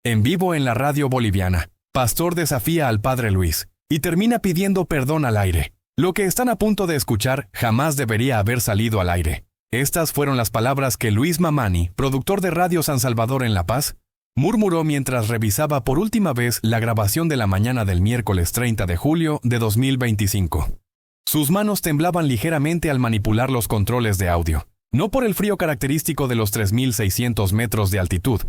En vivo en la radio boliviana, pastor desafía al padre Luis y termina pidiendo perdón al aire. Lo que están a punto de escuchar jamás debería haber salido al aire. Estas fueron las palabras que Luis Mamani, productor de Radio San Salvador en La Paz, murmuró mientras revisaba por última vez la grabación de la mañana del miércoles 30 de julio de 2025. Sus manos temblaban ligeramente al manipular los controles de audio, no por el frío característico de los 3.600 metros de altitud,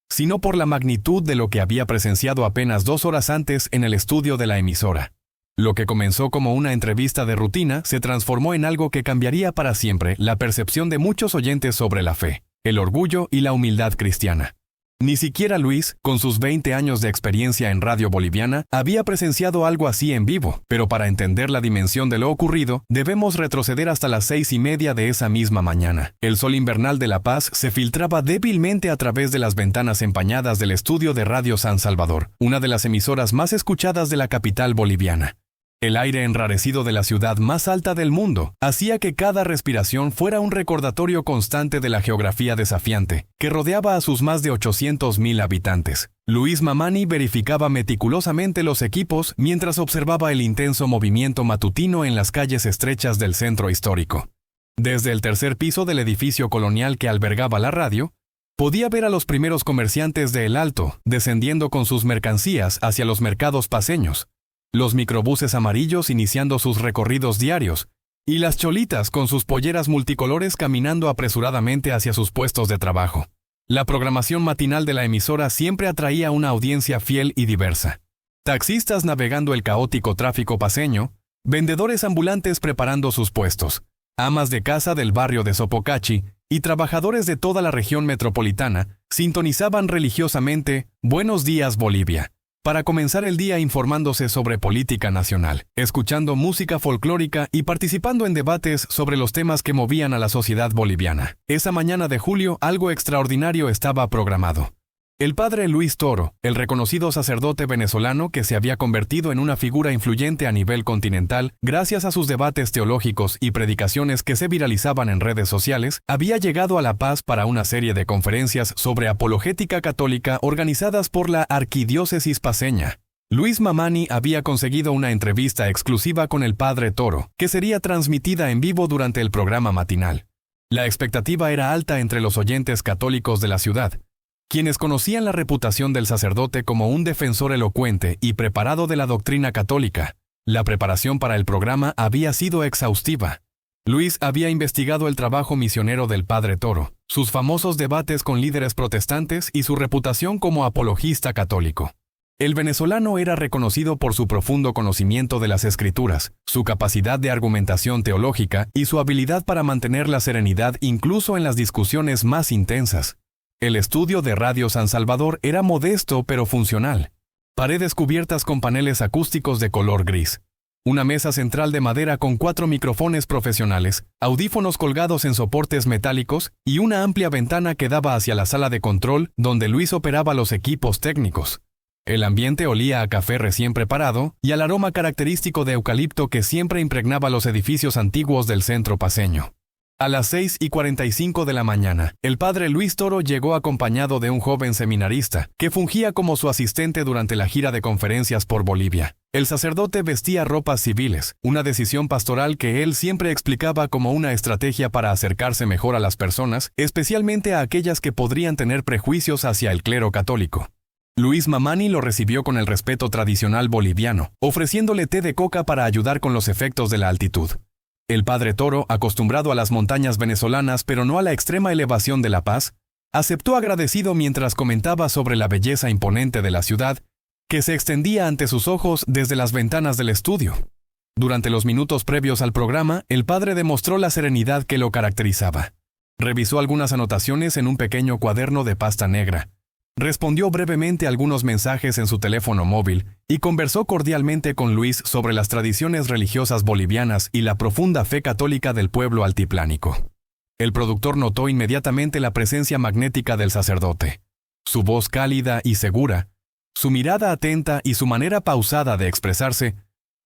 sino por la magnitud de lo que había presenciado apenas 2 horas antes en el estudio de la emisora. Lo que comenzó como una entrevista de rutina se transformó en algo que cambiaría para siempre la percepción de muchos oyentes sobre la fe, el orgullo y la humildad cristiana. Ni siquiera Luis, con sus 20 años de experiencia en radio boliviana, había presenciado algo así en vivo, pero para entender la dimensión de lo ocurrido, debemos retroceder hasta las 6:30 de esa misma mañana. El sol invernal de La Paz se filtraba débilmente a través de las ventanas empañadas del estudio de Radio San Salvador, una de las emisoras más escuchadas de la capital boliviana. El aire enrarecido de la ciudad más alta del mundo hacía que cada respiración fuera un recordatorio constante de la geografía desafiante que rodeaba a sus más de 800.000 habitantes. Luis Mamani verificaba meticulosamente los equipos mientras observaba el intenso movimiento matutino en las calles estrechas del centro histórico. Desde el tercer piso del edificio colonial que albergaba la radio, podía ver a los primeros comerciantes de El Alto descendiendo con sus mercancías hacia los mercados paceños, los microbuses amarillos iniciando sus recorridos diarios, y las cholitas con sus polleras multicolores caminando apresuradamente hacia sus puestos de trabajo. La programación matinal de la emisora siempre atraía una audiencia fiel y diversa. Taxistas navegando el caótico tráfico paceño, vendedores ambulantes preparando sus puestos, amas de casa del barrio de Sopocachi y trabajadores de toda la región metropolitana sintonizaban religiosamente «Buenos días, Bolivia», para comenzar el día informándose sobre política nacional, escuchando música folclórica y participando en debates sobre los temas que movían a la sociedad boliviana. Esa mañana de julio, algo extraordinario estaba programado. El padre Luis Toro, el reconocido sacerdote venezolano que se había convertido en una figura influyente a nivel continental gracias a sus debates teológicos y predicaciones que se viralizaban en redes sociales, había llegado a La Paz para una serie de conferencias sobre apologética católica organizadas por la Arquidiócesis paceña. Luis Mamani había conseguido una entrevista exclusiva con el padre Toro, que sería transmitida en vivo durante el programa matinal. La expectativa era alta entre los oyentes católicos de la ciudad, quienes conocían la reputación del sacerdote como un defensor elocuente y preparado de la doctrina católica. La preparación para el programa había sido exhaustiva. Luis había investigado el trabajo misionero del padre Toro, sus famosos debates con líderes protestantes y su reputación como apologista católico. El venezolano era reconocido por su profundo conocimiento de las Escrituras, su capacidad de argumentación teológica y su habilidad para mantener la serenidad incluso en las discusiones más intensas. El estudio de Radio San Salvador era modesto pero funcional. Paredes cubiertas con paneles acústicos de color gris. Una mesa central de madera con 4 micrófonos profesionales, audífonos colgados en soportes metálicos y una amplia ventana que daba hacia la sala de control donde Luis operaba los equipos técnicos. El ambiente olía a café recién preparado y al aroma característico de eucalipto que siempre impregnaba los edificios antiguos del centro paceño. A las 6:45 de la mañana, el padre Luis Toro llegó acompañado de un joven seminarista que fungía como su asistente durante la gira de conferencias por Bolivia. El sacerdote vestía ropas civiles, una decisión pastoral que él siempre explicaba como una estrategia para acercarse mejor a las personas, especialmente a aquellas que podrían tener prejuicios hacia el clero católico. Luis Mamani lo recibió con el respeto tradicional boliviano, ofreciéndole té de coca para ayudar con los efectos de la altitud. El padre Toro, acostumbrado a las montañas venezolanas pero no a la extrema elevación de La Paz, aceptó agradecido mientras comentaba sobre la belleza imponente de la ciudad que se extendía ante sus ojos desde las ventanas del estudio. Durante los minutos previos al programa, el padre demostró la serenidad que lo caracterizaba. Revisó algunas anotaciones en un pequeño cuaderno de pasta negra. Respondió brevemente algunos mensajes en su teléfono móvil y conversó cordialmente con Luis sobre las tradiciones religiosas bolivianas y la profunda fe católica del pueblo altiplánico. El productor notó inmediatamente la presencia magnética del sacerdote. Su voz cálida y segura, su mirada atenta y su manera pausada de expresarse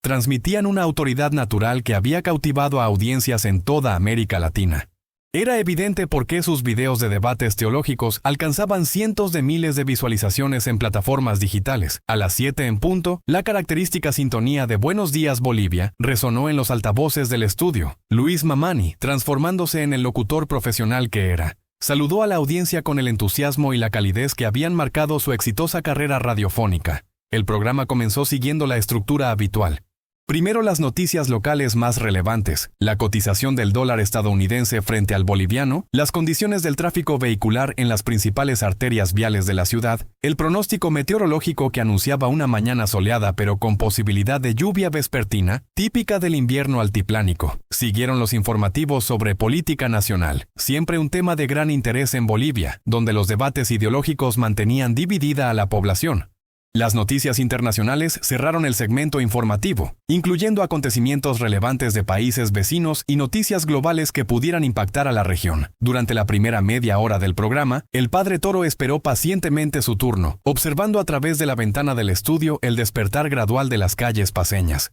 transmitían una autoridad natural que había cautivado a audiencias en toda América Latina. Era evidente por qué sus videos de debates teológicos alcanzaban cientos de miles de visualizaciones en plataformas digitales. A las 7 en punto, la característica sintonía de Buenos Días Bolivia resonó en los altavoces del estudio. Luis Mamani, transformándose en el locutor profesional que era, saludó a la audiencia con el entusiasmo y la calidez que habían marcado su exitosa carrera radiofónica. El programa comenzó siguiendo la estructura habitual. Primero las noticias locales más relevantes, la cotización del dólar estadounidense frente al boliviano, las condiciones del tráfico vehicular en las principales arterias viales de la ciudad, el pronóstico meteorológico que anunciaba una mañana soleada pero con posibilidad de lluvia vespertina, típica del invierno altiplánico. Siguieron los informativos sobre política nacional, siempre un tema de gran interés en Bolivia, donde los debates ideológicos mantenían dividida a la población. Las noticias internacionales cerraron el segmento informativo, incluyendo acontecimientos relevantes de países vecinos y noticias globales que pudieran impactar a la región. Durante la primera media hora del programa, el padre Toro esperó pacientemente su turno, observando a través de la ventana del estudio el despertar gradual de las calles paceñas.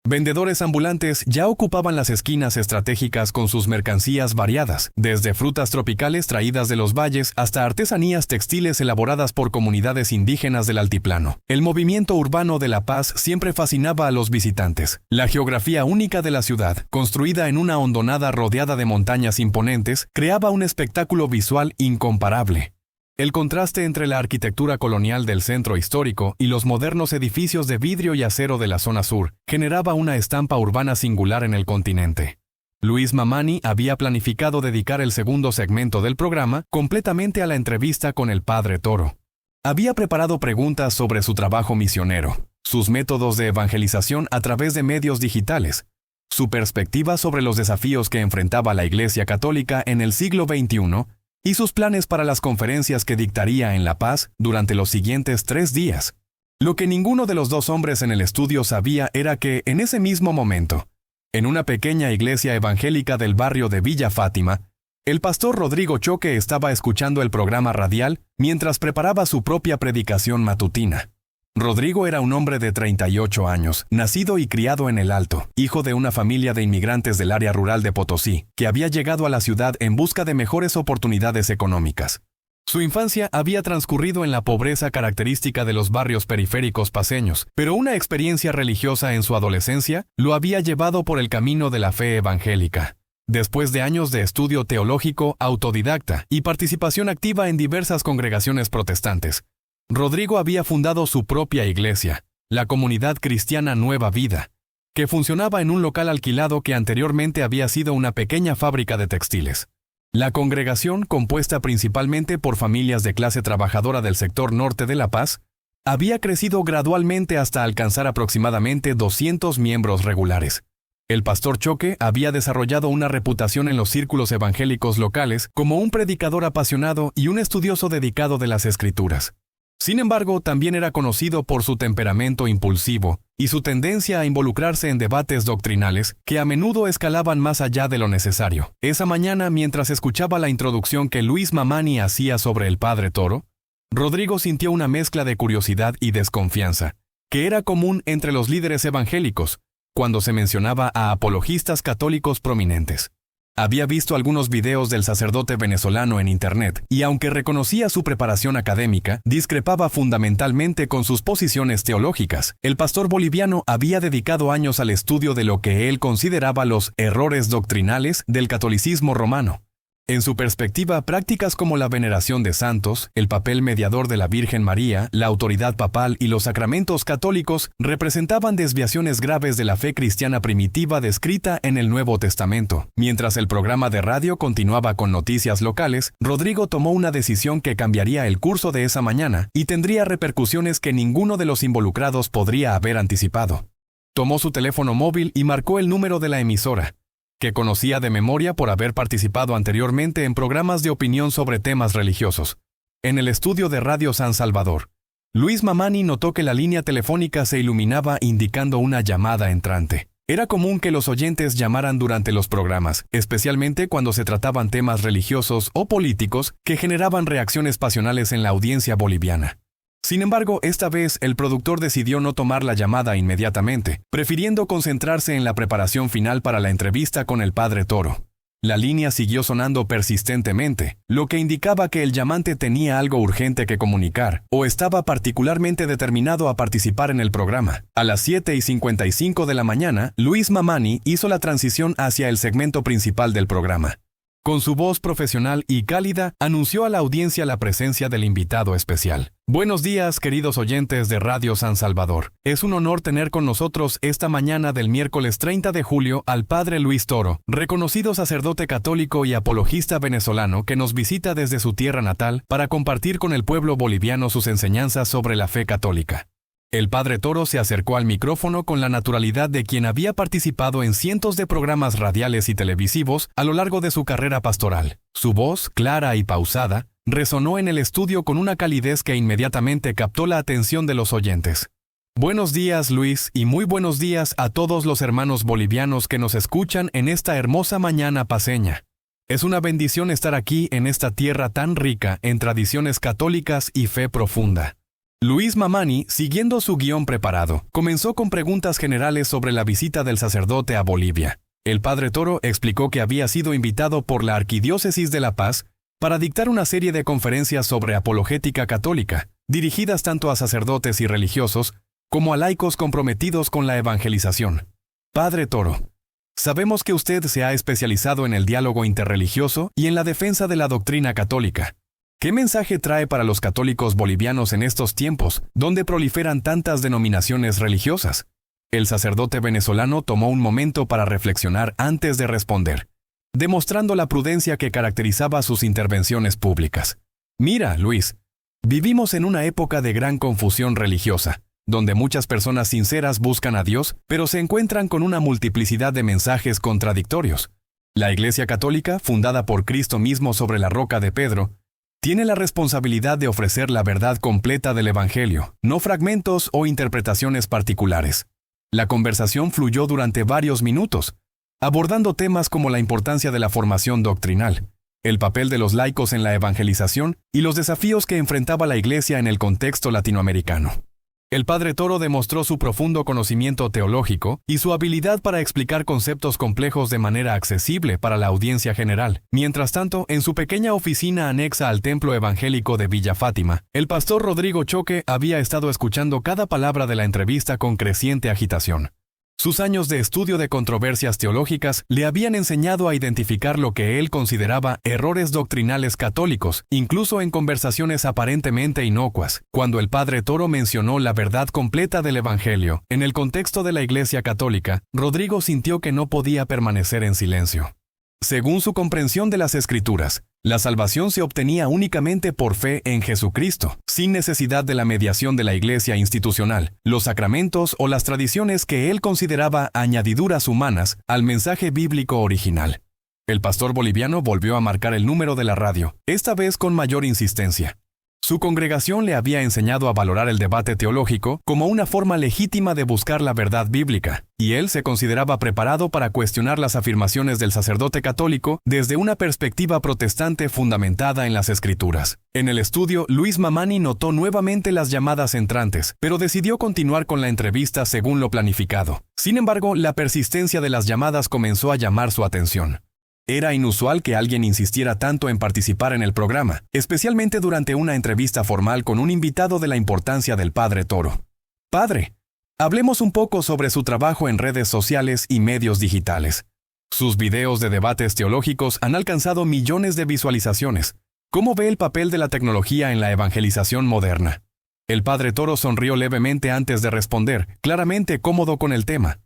Vendedores ambulantes ya ocupaban las esquinas estratégicas con sus mercancías variadas, desde frutas tropicales traídas de los valles hasta artesanías textiles elaboradas por comunidades indígenas del altiplano. El movimiento urbano de La Paz siempre fascinaba a los visitantes. La geografía única de la ciudad, construida en una hondonada rodeada de montañas imponentes, creaba un espectáculo visual incomparable. El contraste entre la arquitectura colonial del centro histórico y los modernos edificios de vidrio y acero de la zona sur generaba una estampa urbana singular en el continente. Luis Mamani había planificado dedicar el segundo segmento del programa completamente a la entrevista con el padre Toro. Había preparado preguntas sobre su trabajo misionero, sus métodos de evangelización a través de medios digitales, su perspectiva sobre los desafíos que enfrentaba la Iglesia Católica en el siglo XXI, y sus planes para las conferencias que dictaría en La Paz durante los siguientes 3 días. Lo que ninguno de los dos hombres en el estudio sabía era que, en ese mismo momento, en una pequeña iglesia evangélica del barrio de Villa Fátima, el pastor Rodrigo Choque estaba escuchando el programa radial mientras preparaba su propia predicación matutina. Rodrigo era un hombre de 38 años, nacido y criado en El Alto, hijo de una familia de inmigrantes del área rural de Potosí, que había llegado a la ciudad en busca de mejores oportunidades económicas. Su infancia había transcurrido en la pobreza característica de los barrios periféricos paceños, pero una experiencia religiosa en su adolescencia lo había llevado por el camino de la fe evangélica. Después de años de estudio teológico autodidacta y participación activa en diversas congregaciones protestantes, Rodrigo había fundado su propia iglesia, la Comunidad Cristiana Nueva Vida, que funcionaba en un local alquilado que anteriormente había sido una pequeña fábrica de textiles. La congregación, compuesta principalmente por familias de clase trabajadora del sector norte de La Paz, había crecido gradualmente hasta alcanzar aproximadamente 200 miembros regulares. El pastor Choque había desarrollado una reputación en los círculos evangélicos locales como un predicador apasionado y un estudioso dedicado de las Escrituras. Sin embargo, también era conocido por su temperamento impulsivo y su tendencia a involucrarse en debates doctrinales que a menudo escalaban más allá de lo necesario. Esa mañana, mientras escuchaba la introducción que Luis Mamani hacía sobre el padre Toro, Rodrigo sintió una mezcla de curiosidad y desconfianza, que era común entre los líderes evangélicos, cuando se mencionaba a apologistas católicos prominentes. Había visto algunos videos del sacerdote venezolano en internet, y aunque reconocía su preparación académica, discrepaba fundamentalmente con sus posiciones teológicas. El pastor boliviano había dedicado años al estudio de lo que él consideraba los errores doctrinales del catolicismo romano. En su perspectiva, prácticas como la veneración de santos, el papel mediador de la Virgen María, la autoridad papal y los sacramentos católicos representaban desviaciones graves de la fe cristiana primitiva descrita en el Nuevo Testamento. Mientras el programa de radio continuaba con noticias locales, Rodrigo tomó una decisión que cambiaría el curso de esa mañana y tendría repercusiones que ninguno de los involucrados podría haber anticipado. Tomó su teléfono móvil y marcó el número de la emisora, que conocía de memoria por haber participado anteriormente en programas de opinión sobre temas religiosos. En el estudio de Radio San Salvador, Luis Mamani notó que la línea telefónica se iluminaba indicando una llamada entrante. Era común que los oyentes llamaran durante los programas, especialmente cuando se trataban temas religiosos o políticos que generaban reacciones pasionales en la audiencia boliviana. Sin embargo, esta vez el productor decidió no tomar la llamada inmediatamente, prefiriendo concentrarse en la preparación final para la entrevista con el padre Toro. La línea siguió sonando persistentemente, lo que indicaba que el llamante tenía algo urgente que comunicar, o estaba particularmente determinado a participar en el programa. A las 7:55 de la mañana, Luis Mamani hizo la transición hacia el segmento principal del programa. Con su voz profesional y cálida, anunció a la audiencia la presencia del invitado especial. Buenos días, queridos oyentes de Radio San Salvador. Es un honor tener con nosotros esta mañana del miércoles 30 de julio al Padre Luis Toro, reconocido sacerdote católico y apologista venezolano que nos visita desde su tierra natal para compartir con el pueblo boliviano sus enseñanzas sobre la fe católica. El Padre Toro se acercó al micrófono con la naturalidad de quien había participado en cientos de programas radiales y televisivos a lo largo de su carrera pastoral. Su voz, clara y pausada, resonó en el estudio con una calidez que inmediatamente captó la atención de los oyentes. Buenos días, Luis, y muy buenos días a todos los hermanos bolivianos que nos escuchan en esta hermosa mañana paceña. Es una bendición estar aquí en esta tierra tan rica en tradiciones católicas y fe profunda. Luis Mamani, siguiendo su guión preparado, comenzó con preguntas generales sobre la visita del sacerdote a Bolivia. El Padre Toro explicó que había sido invitado por la Arquidiócesis de La Paz para dictar una serie de conferencias sobre apologética católica, dirigidas tanto a sacerdotes y religiosos como a laicos comprometidos con la evangelización. Padre Toro, sabemos que usted se ha especializado en el diálogo interreligioso y en la defensa de la doctrina católica. ¿Qué mensaje trae para los católicos bolivianos en estos tiempos, donde proliferan tantas denominaciones religiosas? El sacerdote venezolano tomó un momento para reflexionar antes de responder, demostrando la prudencia que caracterizaba sus intervenciones públicas. Mira, Luis, vivimos en una época de gran confusión religiosa, donde muchas personas sinceras buscan a Dios, pero se encuentran con una multiplicidad de mensajes contradictorios. La Iglesia Católica, fundada por Cristo mismo sobre la roca de Pedro, tiene la responsabilidad de ofrecer la verdad completa del Evangelio, no fragmentos o interpretaciones particulares. La conversación fluyó durante varios minutos, abordando temas como la importancia de la formación doctrinal, el papel de los laicos en la evangelización y los desafíos que enfrentaba la Iglesia en el contexto latinoamericano. El Padre Toro demostró su profundo conocimiento teológico y su habilidad para explicar conceptos complejos de manera accesible para la audiencia general. Mientras tanto, en su pequeña oficina anexa al Templo Evangélico de Villa Fátima, el pastor Rodrigo Choque había estado escuchando cada palabra de la entrevista con creciente agitación. Sus años de estudio de controversias teológicas le habían enseñado a identificar lo que él consideraba errores doctrinales católicos, incluso en conversaciones aparentemente inocuas. Cuando el Padre Toro mencionó la verdad completa del Evangelio, en el contexto de la Iglesia Católica, Rodrigo sintió que no podía permanecer en silencio. Según su comprensión de las Escrituras, la salvación se obtenía únicamente por fe en Jesucristo, sin necesidad de la mediación de la Iglesia institucional, los sacramentos o las tradiciones que él consideraba añadiduras humanas al mensaje bíblico original. El pastor boliviano volvió a marcar el número de la radio, esta vez con mayor insistencia. Su congregación le había enseñado a valorar el debate teológico como una forma legítima de buscar la verdad bíblica, y él se consideraba preparado para cuestionar las afirmaciones del sacerdote católico desde una perspectiva protestante fundamentada en las Escrituras. En el estudio, Luis Mamani notó nuevamente las llamadas entrantes, pero decidió continuar con la entrevista según lo planificado. Sin embargo, la persistencia de las llamadas comenzó a llamar su atención. Era inusual que alguien insistiera tanto en participar en el programa, especialmente durante una entrevista formal con un invitado de la importancia del Padre Toro. Padre, hablemos un poco sobre su trabajo en redes sociales y medios digitales. Sus videos de debates teológicos han alcanzado millones de visualizaciones. ¿Cómo ve el papel de la tecnología en la evangelización moderna? El Padre Toro sonrió levemente antes de responder, claramente cómodo con el tema.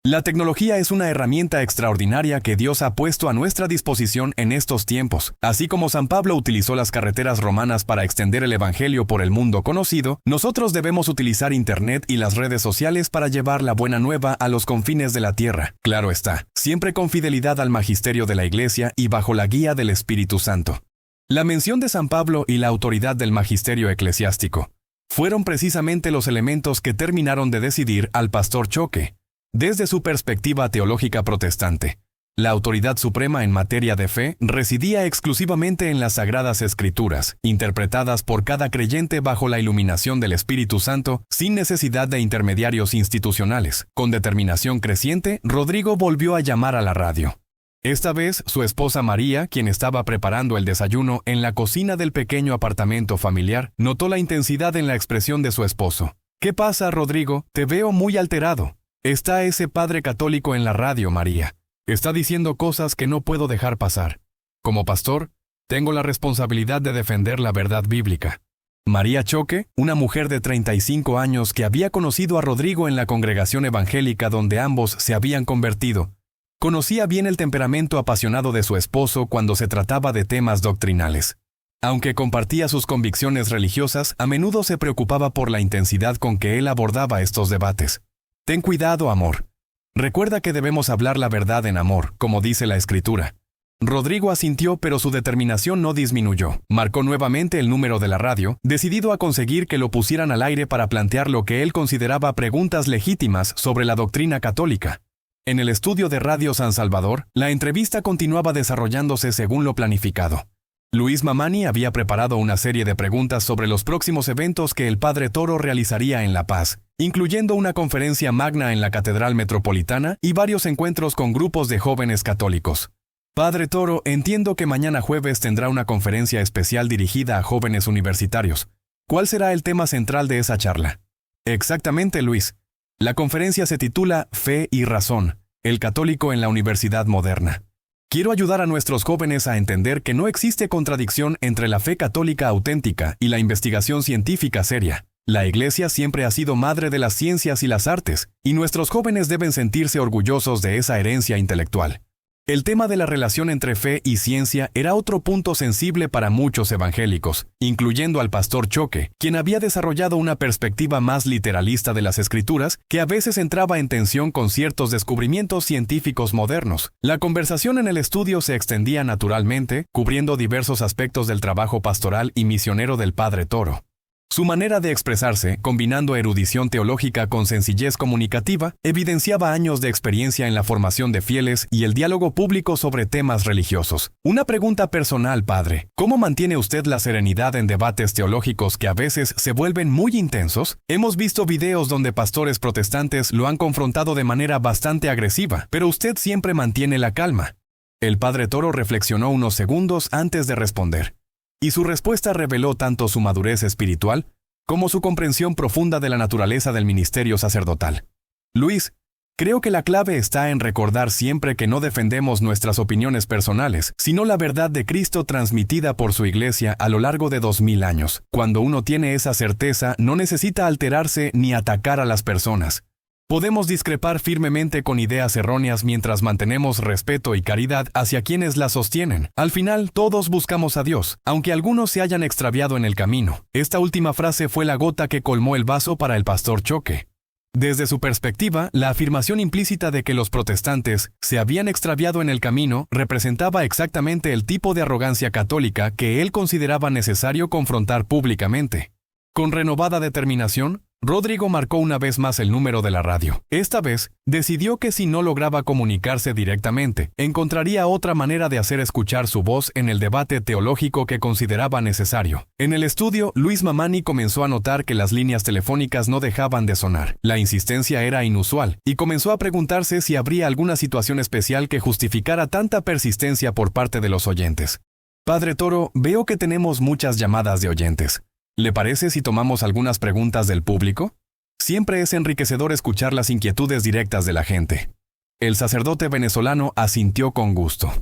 La tecnología es una herramienta extraordinaria que Dios ha puesto a nuestra disposición en estos tiempos. Así como San Pablo utilizó las carreteras romanas para extender el Evangelio por el mundo conocido, nosotros debemos utilizar Internet y las redes sociales para llevar la buena nueva a los confines de la tierra. Claro está, siempre con fidelidad al magisterio de la Iglesia y bajo la guía del Espíritu Santo. La mención de San Pablo y la autoridad del magisterio eclesiástico fueron precisamente los elementos que terminaron de decidir al pastor Choque. Desde su perspectiva teológica protestante, la autoridad suprema en materia de fe residía exclusivamente en las Sagradas Escrituras, interpretadas por cada creyente bajo la iluminación del Espíritu Santo, sin necesidad de intermediarios institucionales. Con determinación creciente, Rodrigo volvió a llamar a la radio. Esta vez, su esposa María, quien estaba preparando el desayuno en la cocina del pequeño apartamento familiar, notó la intensidad en la expresión de su esposo. «¿Qué pasa, Rodrigo? Te veo muy alterado. Está ese padre católico en la radio, María. Está diciendo cosas que no puedo dejar pasar. Como pastor, tengo la responsabilidad de defender la verdad bíblica». María Choque, una mujer de 35 años que había conocido a Rodrigo en la congregación evangélica donde ambos se habían convertido, conocía bien el temperamento apasionado de su esposo cuando se trataba de temas doctrinales. Aunque compartía sus convicciones religiosas, a menudo se preocupaba por la intensidad con que él abordaba estos debates. «Ten cuidado, amor. Recuerda que debemos hablar la verdad en amor, como dice la Escritura». Rodrigo asintió, pero su determinación no disminuyó. Marcó nuevamente el número de la radio, decidido a conseguir que lo pusieran al aire para plantear lo que él consideraba preguntas legítimas sobre la doctrina católica. En el estudio de Radio San Salvador, la entrevista continuaba desarrollándose según lo planificado. Luis Mamani había preparado una serie de preguntas sobre los próximos eventos que el Padre Toro realizaría en La Paz, incluyendo una conferencia magna en la Catedral Metropolitana y varios encuentros con grupos de jóvenes católicos. «Padre Toro, entiendo que mañana jueves tendrá una conferencia especial dirigida a jóvenes universitarios. ¿Cuál será el tema central de esa charla?» «Exactamente, Luis. La conferencia se titula Fe y Razón, el católico en la universidad moderna. Quiero ayudar a nuestros jóvenes a entender que no existe contradicción entre la fe católica auténtica y la investigación científica seria. La Iglesia siempre ha sido madre de las ciencias y las artes, y nuestros jóvenes deben sentirse orgullosos de esa herencia intelectual». El tema de la relación entre fe y ciencia era otro punto sensible para muchos evangélicos, incluyendo al pastor Choque, quien había desarrollado una perspectiva más literalista de las Escrituras que a veces entraba en tensión con ciertos descubrimientos científicos modernos. La conversación en el estudio se extendía naturalmente, cubriendo diversos aspectos del trabajo pastoral y misionero del Padre Toro. Su manera de expresarse, combinando erudición teológica con sencillez comunicativa, evidenciaba años de experiencia en la formación de fieles y el diálogo público sobre temas religiosos. Una pregunta personal, padre. ¿Cómo mantiene usted la serenidad en debates teológicos que a veces se vuelven muy intensos? Hemos visto videos donde pastores protestantes lo han confrontado de manera bastante agresiva, pero usted siempre mantiene la calma. El Padre Toro reflexionó unos segundos antes de responder. Y su respuesta reveló tanto su madurez espiritual como su comprensión profunda de la naturaleza del ministerio sacerdotal. Luis, creo que la clave está en recordar siempre que no defendemos nuestras opiniones personales, sino la verdad de Cristo transmitida por su Iglesia a lo largo de 2000 años. Cuando uno tiene esa certeza, no necesita alterarse ni atacar a las personas. Podemos discrepar firmemente con ideas erróneas mientras mantenemos respeto y caridad hacia quienes las sostienen. Al final, todos buscamos a Dios, aunque algunos se hayan extraviado en el camino. Esta última frase fue la gota que colmó el vaso para el pastor Choque. Desde su perspectiva, la afirmación implícita de que los protestantes se habían extraviado en el camino representaba exactamente el tipo de arrogancia católica que él consideraba necesario confrontar públicamente. Con renovada determinación, Rodrigo marcó una vez más el número de la radio. Esta vez, decidió que si no lograba comunicarse directamente, encontraría otra manera de hacer escuchar su voz en el debate teológico que consideraba necesario. En el estudio, Luis Mamani comenzó a notar que las líneas telefónicas no dejaban de sonar. La insistencia era inusual, y comenzó a preguntarse si habría alguna situación especial que justificara tanta persistencia por parte de los oyentes. Padre Toro, veo que tenemos muchas llamadas de oyentes. ¿Le parece si tomamos algunas preguntas del público? Siempre es enriquecedor escuchar las inquietudes directas de la gente. El sacerdote venezolano asintió con gusto.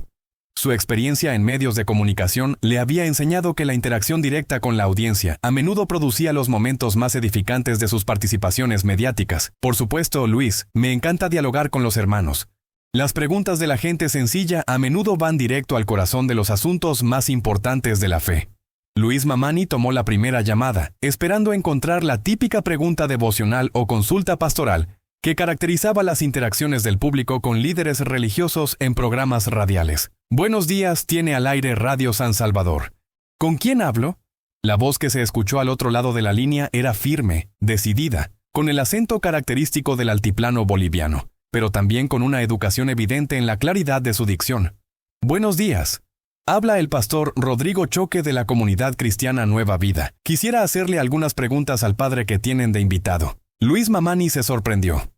Su experiencia en medios de comunicación le había enseñado que la interacción directa con la audiencia a menudo producía los momentos más edificantes de sus participaciones mediáticas. Por supuesto, Luis, me encanta dialogar con los hermanos. Las preguntas de la gente sencilla a menudo van directo al corazón de los asuntos más importantes de la fe. Luis Mamani tomó la primera llamada, esperando encontrar la típica pregunta devocional o consulta pastoral que caracterizaba las interacciones del público con líderes religiosos en programas radiales. Buenos días, tiene al aire Radio San Salvador. ¿Con quién hablo? La voz que se escuchó al otro lado de la línea era firme, decidida, con el acento característico del altiplano boliviano, pero también con una educación evidente en la claridad de su dicción. Buenos días. Habla el pastor Rodrigo Choque de la Comunidad Cristiana Nueva Vida. Quisiera hacerle algunas preguntas al padre que tienen de invitado. Luis Mamani se sorprendió.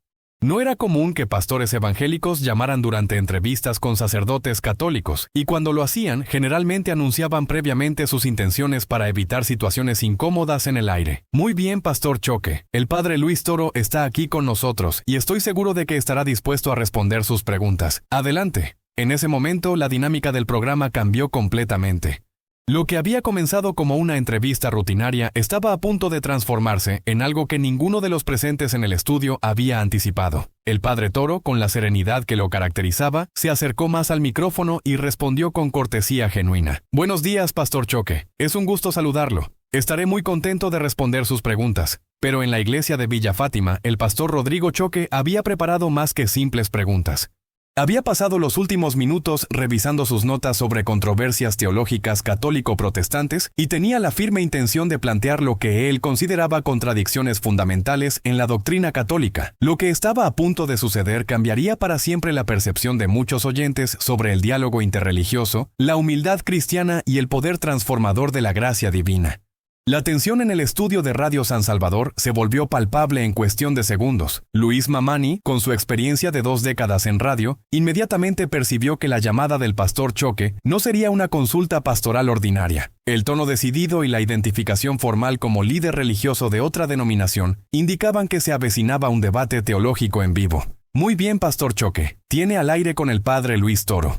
No era común que pastores evangélicos llamaran durante entrevistas con sacerdotes católicos, y cuando lo hacían, generalmente anunciaban previamente sus intenciones para evitar situaciones incómodas en el aire. Muy bien, Pastor Choque. El padre Luis Toro está aquí con nosotros, y estoy seguro de que estará dispuesto a responder sus preguntas. Adelante. En ese momento, la dinámica del programa cambió completamente. Lo que había comenzado como una entrevista rutinaria estaba a punto de transformarse en algo que ninguno de los presentes en el estudio había anticipado. El padre Toro, con la serenidad que lo caracterizaba, se acercó más al micrófono y respondió con cortesía genuina. Buenos días, Pastor Choque. Es un gusto saludarlo. Estaré muy contento de responder sus preguntas. Pero en la iglesia de Villa Fátima, el pastor Rodrigo Choque había preparado más que simples preguntas. Había pasado los últimos minutos revisando sus notas sobre controversias teológicas católico-protestantes y tenía la firme intención de plantear lo que él consideraba contradicciones fundamentales en la doctrina católica. Lo que estaba a punto de suceder cambiaría para siempre la percepción de muchos oyentes sobre el diálogo interreligioso, la humildad cristiana y el poder transformador de la gracia divina. La tensión en el estudio de Radio San Salvador se volvió palpable en cuestión de segundos. Luis Mamani, con su experiencia de 2 décadas en radio, inmediatamente percibió que la llamada del pastor Choque no sería una consulta pastoral ordinaria. El tono decidido y la identificación formal como líder religioso de otra denominación indicaban que se avecinaba un debate teológico en vivo. Muy bien, Pastor Choque, tiene al aire con el padre Luis Toro.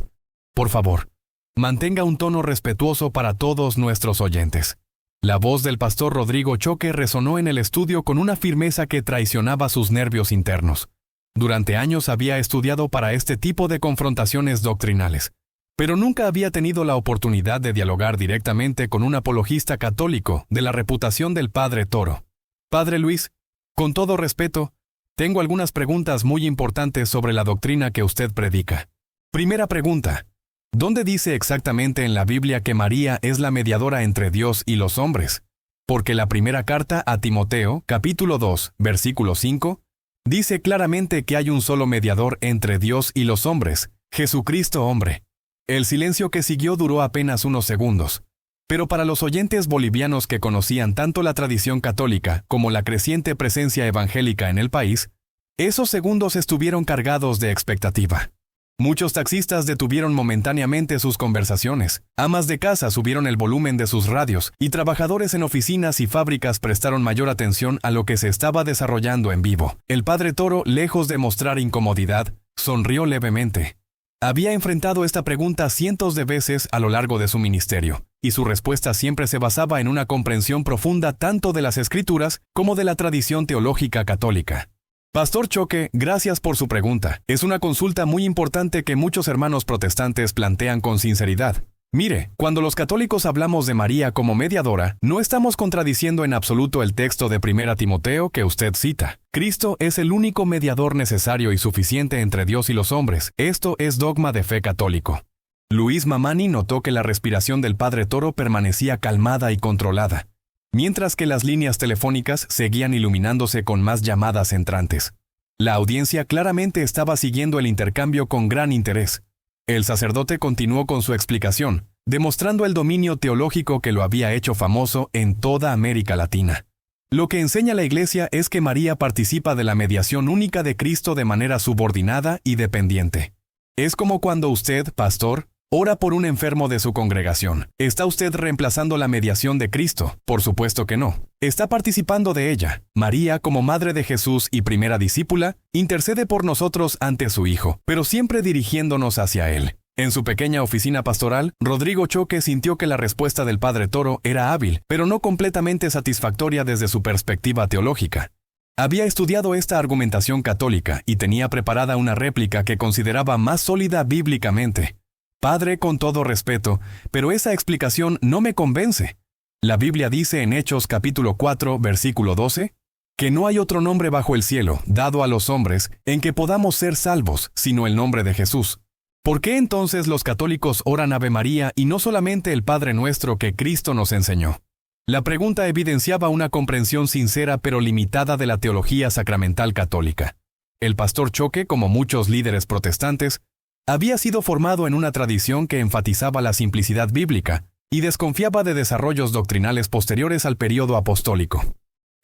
Por favor, mantenga un tono respetuoso para todos nuestros oyentes. La voz del pastor Rodrigo Choque resonó en el estudio con una firmeza que traicionaba sus nervios internos. Durante años había estudiado para este tipo de confrontaciones doctrinales, pero nunca había tenido la oportunidad de dialogar directamente con un apologista católico de la reputación del padre Toro. Padre Luis, con todo respeto, tengo algunas preguntas muy importantes sobre la doctrina que usted predica. Primera pregunta. ¿Dónde dice exactamente en la Biblia que María es la mediadora entre Dios y los hombres? Porque la primera carta a Timoteo, capítulo 2, versículo 5, dice claramente que hay un solo mediador entre Dios y los hombres, Jesucristo hombre. El silencio que siguió duró apenas unos segundos. Pero para los oyentes bolivianos que conocían tanto la tradición católica como la creciente presencia evangélica en el país, esos segundos estuvieron cargados de expectativa. Muchos taxistas detuvieron momentáneamente sus conversaciones, amas de casa subieron el volumen de sus radios y trabajadores en oficinas y fábricas prestaron mayor atención a lo que se estaba desarrollando en vivo. El padre Toro, lejos de mostrar incomodidad, sonrió levemente. Había enfrentado esta pregunta cientos de veces a lo largo de su ministerio, y su respuesta siempre se basaba en una comprensión profunda tanto de las Escrituras como de la tradición teológica católica. Pastor Choque, gracias por su pregunta. Es una consulta muy importante que muchos hermanos protestantes plantean con sinceridad. Mire, cuando los católicos hablamos de María como mediadora, no estamos contradiciendo en absoluto el texto de 1 Timoteo que usted cita. Cristo es el único mediador necesario y suficiente entre Dios y los hombres. Esto es dogma de fe católico. Luis Mamani notó que la respiración del padre Toro permanecía calmada y controlada, mientras que las líneas telefónicas seguían iluminándose con más llamadas entrantes. La audiencia claramente estaba siguiendo el intercambio con gran interés. El sacerdote continuó con su explicación, demostrando el dominio teológico que lo había hecho famoso en toda América Latina. Lo que enseña la Iglesia es que María participa de la mediación única de Cristo de manera subordinada y dependiente. Es como cuando usted, pastor, ora por un enfermo de su congregación. ¿Está usted reemplazando la mediación de Cristo? Por supuesto que no. Está participando de ella. María, como madre de Jesús y primera discípula, intercede por nosotros ante su Hijo, pero siempre dirigiéndonos hacia Él. En su pequeña oficina pastoral, Rodrigo Choque sintió que la respuesta del padre Toro era hábil, pero no completamente satisfactoria desde su perspectiva teológica. Había estudiado esta argumentación católica y tenía preparada una réplica que consideraba más sólida bíblicamente. Padre, con todo respeto, pero esa explicación no me convence. La Biblia dice en Hechos capítulo 4, versículo 12, que no hay otro nombre bajo el cielo, dado a los hombres, en que podamos ser salvos, sino el nombre de Jesús. ¿Por qué entonces los católicos oran Ave María y no solamente el Padre Nuestro que Cristo nos enseñó? La pregunta evidenciaba una comprensión sincera pero limitada de la teología sacramental católica. El pastor Choque, como muchos líderes protestantes, había sido formado en una tradición que enfatizaba la simplicidad bíblica y desconfiaba de desarrollos doctrinales posteriores al período apostólico.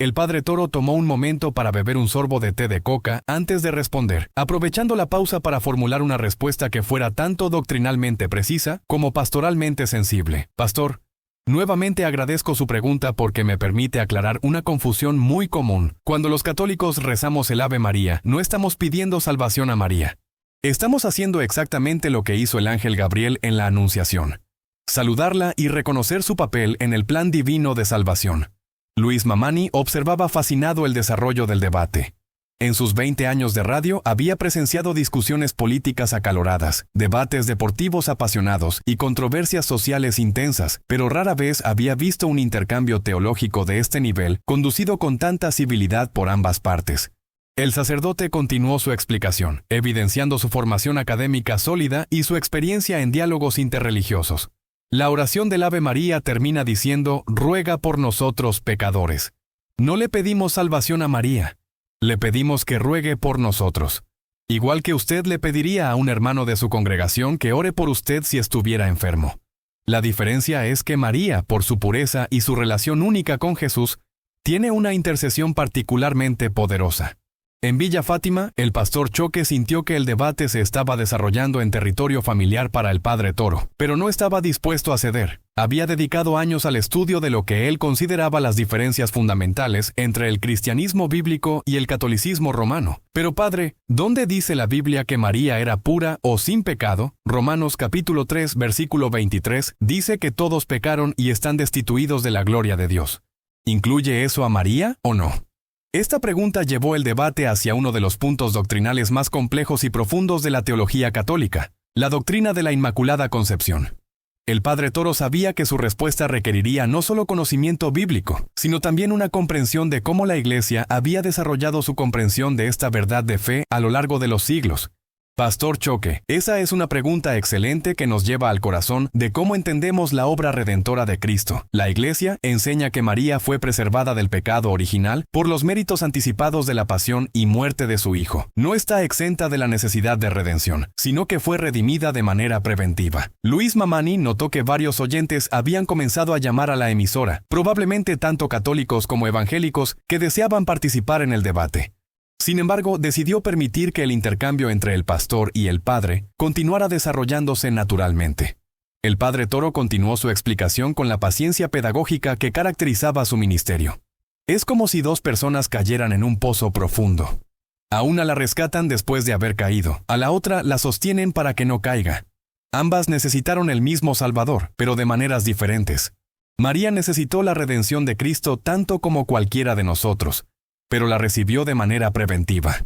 El padre Toro tomó un momento para beber un sorbo de té de coca antes de responder, aprovechando la pausa para formular una respuesta que fuera tanto doctrinalmente precisa como pastoralmente sensible. Pastor, nuevamente agradezco su pregunta porque me permite aclarar una confusión muy común. Cuando los católicos rezamos el Ave María, no estamos pidiendo salvación a María. Estamos haciendo exactamente lo que hizo el ángel Gabriel en la Anunciación: saludarla y reconocer su papel en el plan divino de salvación. Luis Mamani observaba fascinado el desarrollo del debate. En sus 20 años de radio había presenciado discusiones políticas acaloradas, debates deportivos apasionados y controversias sociales intensas, pero rara vez había visto un intercambio teológico de este nivel conducido con tanta civilidad por ambas partes. El sacerdote continuó su explicación, evidenciando su formación académica sólida y su experiencia en diálogos interreligiosos. La oración del Ave María termina diciendo: ruega por nosotros pecadores. No le pedimos salvación a María, le pedimos que ruegue por nosotros. Igual que usted le pediría a un hermano de su congregación que ore por usted si estuviera enfermo. La diferencia es que María, por su pureza y su relación única con Jesús, tiene una intercesión particularmente poderosa. En Villa Fátima, el pastor Choque sintió que el debate se estaba desarrollando en territorio familiar para el padre Toro, pero no estaba dispuesto a ceder. Había dedicado años al estudio de lo que él consideraba las diferencias fundamentales entre el cristianismo bíblico y el catolicismo romano. Pero padre, ¿dónde dice la Biblia que María era pura o sin pecado? Romanos capítulo 3, versículo 23, dice que todos pecaron y están destituidos de la gloria de Dios. ¿Incluye eso a María o no? Esta pregunta llevó el debate hacia uno de los puntos doctrinales más complejos y profundos de la teología católica: la doctrina de la Inmaculada Concepción. El padre Toro sabía que su respuesta requeriría no solo conocimiento bíblico, sino también una comprensión de cómo la Iglesia había desarrollado su comprensión de esta verdad de fe a lo largo de los siglos. Pastor Choque, esa es una pregunta excelente que nos lleva al corazón de cómo entendemos la obra redentora de Cristo. La Iglesia enseña que María fue preservada del pecado original por los méritos anticipados de la pasión y muerte de su Hijo. No está exenta de la necesidad de redención, sino que fue redimida de manera preventiva. Luis Mamani notó que varios oyentes habían comenzado a llamar a la emisora, probablemente tanto católicos como evangélicos, que deseaban participar en el debate. Sin embargo, decidió permitir que el intercambio entre el pastor y el padre continuara desarrollándose naturalmente. El padre Toro continuó su explicación con la paciencia pedagógica que caracterizaba su ministerio. Es como si dos personas cayeran en un pozo profundo. A una la rescatan después de haber caído, a la otra la sostienen para que no caiga. Ambas necesitaron el mismo Salvador, pero de maneras diferentes. María necesitó la redención de Cristo tanto como cualquiera de nosotros, pero la recibió de manera preventiva.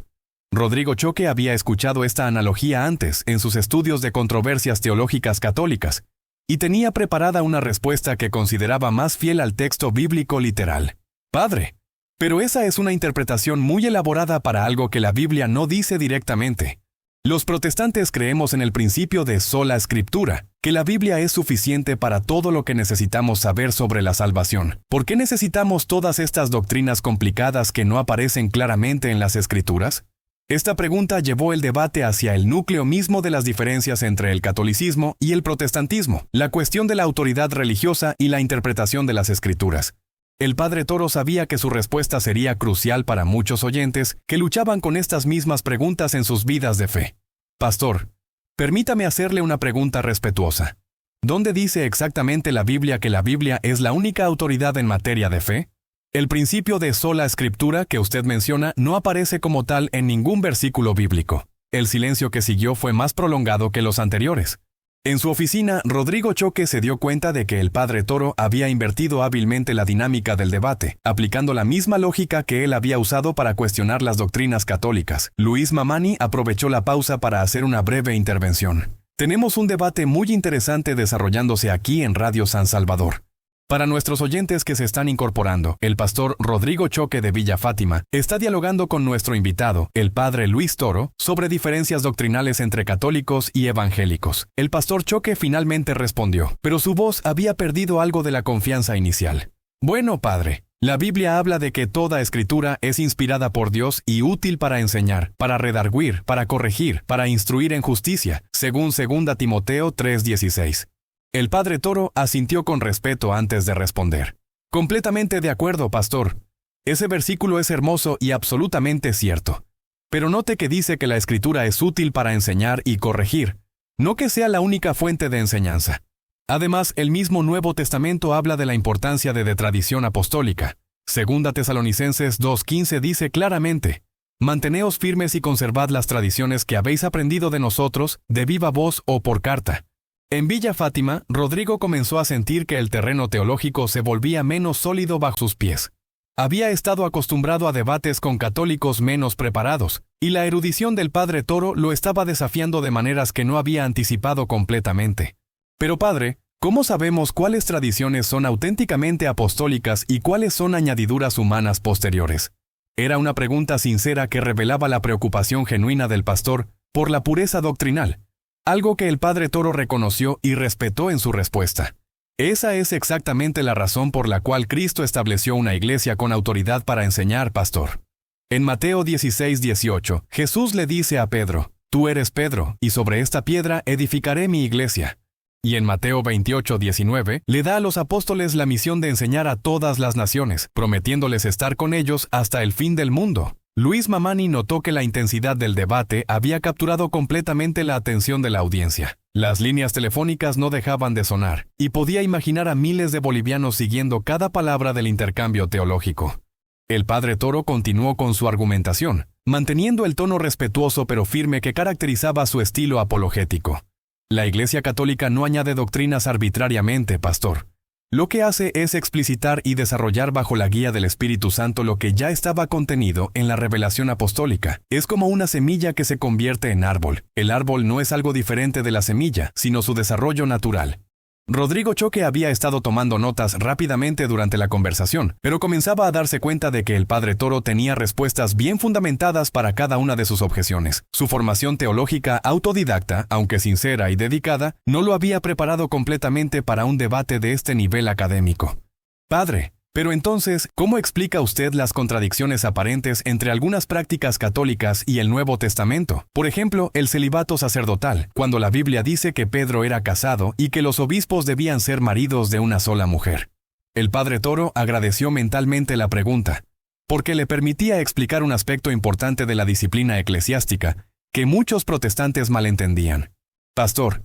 Rodrigo Choque había escuchado esta analogía antes en sus estudios de controversias teológicas católicas, y tenía preparada una respuesta que consideraba más fiel al texto bíblico literal. Padre, pero esa es una interpretación muy elaborada para algo que la Biblia no dice directamente. Los protestantes creemos en el principio de sola escritura, que la Biblia es suficiente para todo lo que necesitamos saber sobre la salvación. ¿Por qué necesitamos todas estas doctrinas complicadas que no aparecen claramente en las Escrituras? Esta pregunta llevó el debate hacia el núcleo mismo de las diferencias entre el catolicismo y el protestantismo, la cuestión de la autoridad religiosa y la interpretación de las Escrituras. El padre Toro sabía que su respuesta sería crucial para muchos oyentes que luchaban con estas mismas preguntas en sus vidas de fe. Pastor, permítame hacerle una pregunta respetuosa. ¿Dónde dice exactamente la Biblia que la Biblia es la única autoridad en materia de fe? El principio de sola escritura que usted menciona no aparece como tal en ningún versículo bíblico. El silencio que siguió fue más prolongado que los anteriores. En su oficina, Rodrigo Choque se dio cuenta de que el padre Toro había invertido hábilmente la dinámica del debate, aplicando la misma lógica que él había usado para cuestionar las doctrinas católicas. Luis Mamani aprovechó la pausa para hacer una breve intervención. Tenemos un debate muy interesante desarrollándose aquí en Radio San Salvador. Para nuestros oyentes que se están incorporando, el pastor Rodrigo Choque de Villa Fátima está dialogando con nuestro invitado, el padre Luis Toro, sobre diferencias doctrinales entre católicos y evangélicos. El pastor Choque finalmente respondió, pero su voz había perdido algo de la confianza inicial. Bueno, padre, la Biblia habla de que toda escritura es inspirada por Dios y útil para enseñar, para redarguir, para corregir, para instruir en justicia, según 2 Timoteo 3:16. El padre Toro asintió con respeto antes de responder. Completamente de acuerdo, pastor. Ese versículo es hermoso y absolutamente cierto. Pero note que dice que la Escritura es útil para enseñar y corregir, no que sea la única fuente de enseñanza. Además, el mismo Nuevo Testamento habla de la importancia de tradición apostólica. Segunda Tesalonicenses 2:15 dice claramente: «Manteneos firmes y conservad las tradiciones que habéis aprendido de nosotros, de viva voz o por carta». En Villa Fátima, Rodrigo comenzó a sentir que el terreno teológico se volvía menos sólido bajo sus pies. Había estado acostumbrado a debates con católicos menos preparados, y la erudición del padre Toro lo estaba desafiando de maneras que no había anticipado completamente. Pero padre, ¿cómo sabemos cuáles tradiciones son auténticamente apostólicas y cuáles son añadiduras humanas posteriores? Era una pregunta sincera que revelaba la preocupación genuina del pastor por la pureza doctrinal, algo que el padre Toro reconoció y respetó en su respuesta. Esa es exactamente la razón por la cual Cristo estableció una iglesia con autoridad para enseñar, pastor. En Mateo 16:18, Jesús le dice a Pedro: «Tú eres Pedro, y sobre esta piedra edificaré mi iglesia». Y en Mateo 28:19, le da a los apóstoles la misión de enseñar a todas las naciones, prometiéndoles estar con ellos hasta el fin del mundo. Luis Mamani notó que la intensidad del debate había capturado completamente la atención de la audiencia. Las líneas telefónicas no dejaban de sonar, y podía imaginar a miles de bolivianos siguiendo cada palabra del intercambio teológico. El padre Toro continuó con su argumentación, manteniendo el tono respetuoso pero firme que caracterizaba su estilo apologético. La Iglesia Católica no añade doctrinas arbitrariamente, pastor. Lo que hace es explicitar y desarrollar bajo la guía del Espíritu Santo lo que ya estaba contenido en la revelación apostólica. Es como una semilla que se convierte en árbol. El árbol no es algo diferente de la semilla, sino su desarrollo natural. Rodrigo Choque había estado tomando notas rápidamente durante la conversación, pero comenzaba a darse cuenta de que el padre Toro tenía respuestas bien fundamentadas para cada una de sus objeciones. Su formación teológica autodidacta, aunque sincera y dedicada, no lo había preparado completamente para un debate de este nivel académico. Padre, pero entonces, ¿cómo explica usted las contradicciones aparentes entre algunas prácticas católicas y el Nuevo Testamento? Por ejemplo, el celibato sacerdotal, cuando la Biblia dice que Pedro era casado y que los obispos debían ser maridos de una sola mujer. El padre Toro agradeció mentalmente la pregunta, porque le permitía explicar un aspecto importante de la disciplina eclesiástica que muchos protestantes malentendían. Pastor,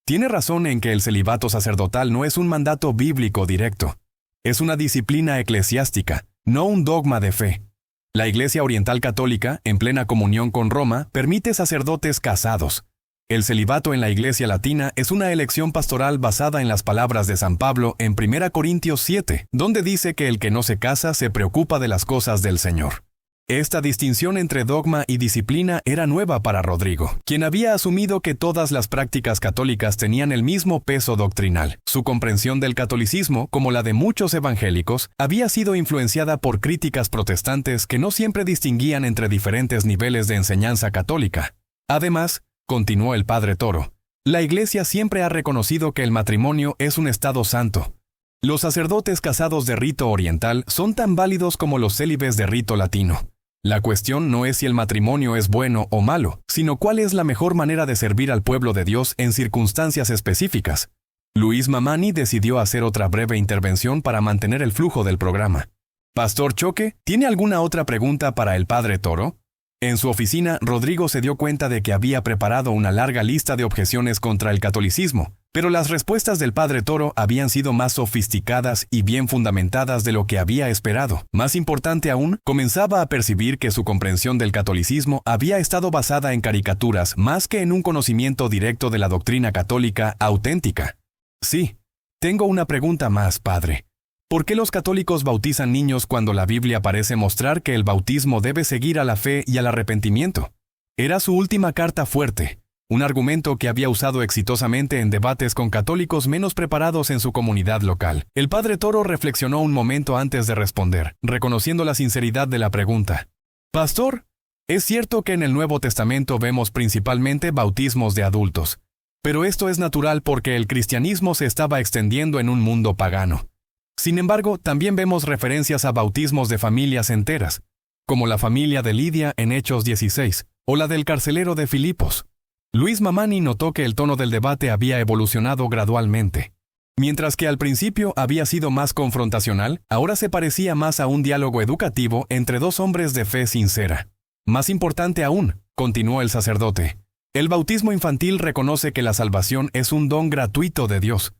tiene razón en que el celibato sacerdotal no es un mandato bíblico directo. Es una disciplina eclesiástica, no un dogma de fe. La Iglesia Oriental Católica, en plena comunión con Roma, permite sacerdotes casados. El celibato en la Iglesia Latina es una elección pastoral basada en las palabras de San Pablo en 1 Corintios 7, donde dice que el que no se casa se preocupa de las cosas del Señor. Esta distinción entre dogma y disciplina era nueva para Rodrigo, quien había asumido que todas las prácticas católicas tenían el mismo peso doctrinal. Su comprensión del catolicismo, como la de muchos evangélicos, había sido influenciada por críticas protestantes que no siempre distinguían entre diferentes niveles de enseñanza católica. Además, continuó el padre Toro, la Iglesia siempre ha reconocido que el matrimonio es un estado santo. Los sacerdotes casados de rito oriental son tan válidos como los célibes de rito latino. La cuestión no es si el matrimonio es bueno o malo, sino cuál es la mejor manera de servir al pueblo de Dios en circunstancias específicas. Luis Mamani decidió hacer otra breve intervención para mantener el flujo del programa. Pastor Choque, ¿tiene alguna otra pregunta para el padre Toro? En su oficina, Rodrigo se dio cuenta de que había preparado una larga lista de objeciones contra el catolicismo, pero las respuestas del padre Toro habían sido más sofisticadas y bien fundamentadas de lo que había esperado. Más importante aún, comenzaba a percibir que su comprensión del catolicismo había estado basada en caricaturas más que en un conocimiento directo de la doctrina católica auténtica. Sí, tengo una pregunta más, padre. ¿Por qué los católicos bautizan niños cuando la Biblia parece mostrar que el bautismo debe seguir a la fe y al arrepentimiento? Era su última carta fuerte, un argumento que había usado exitosamente en debates con católicos menos preparados en su comunidad local. El padre Toro reflexionó un momento antes de responder, reconociendo la sinceridad de la pregunta. Pastor, es cierto que en el Nuevo Testamento vemos principalmente bautismos de adultos, pero esto es natural porque el cristianismo se estaba extendiendo en un mundo pagano. Sin embargo, también vemos referencias a bautismos de familias enteras, como la familia de Lidia en Hechos 16, o la del carcelero de Filipos. Luis Mamani notó que el tono del debate había evolucionado gradualmente. Mientras que al principio había sido más confrontacional, ahora se parecía más a un diálogo educativo entre dos hombres de fe sincera. Más importante aún, continuó el sacerdote, el bautismo infantil reconoce que la salvación es un don gratuito de Dios,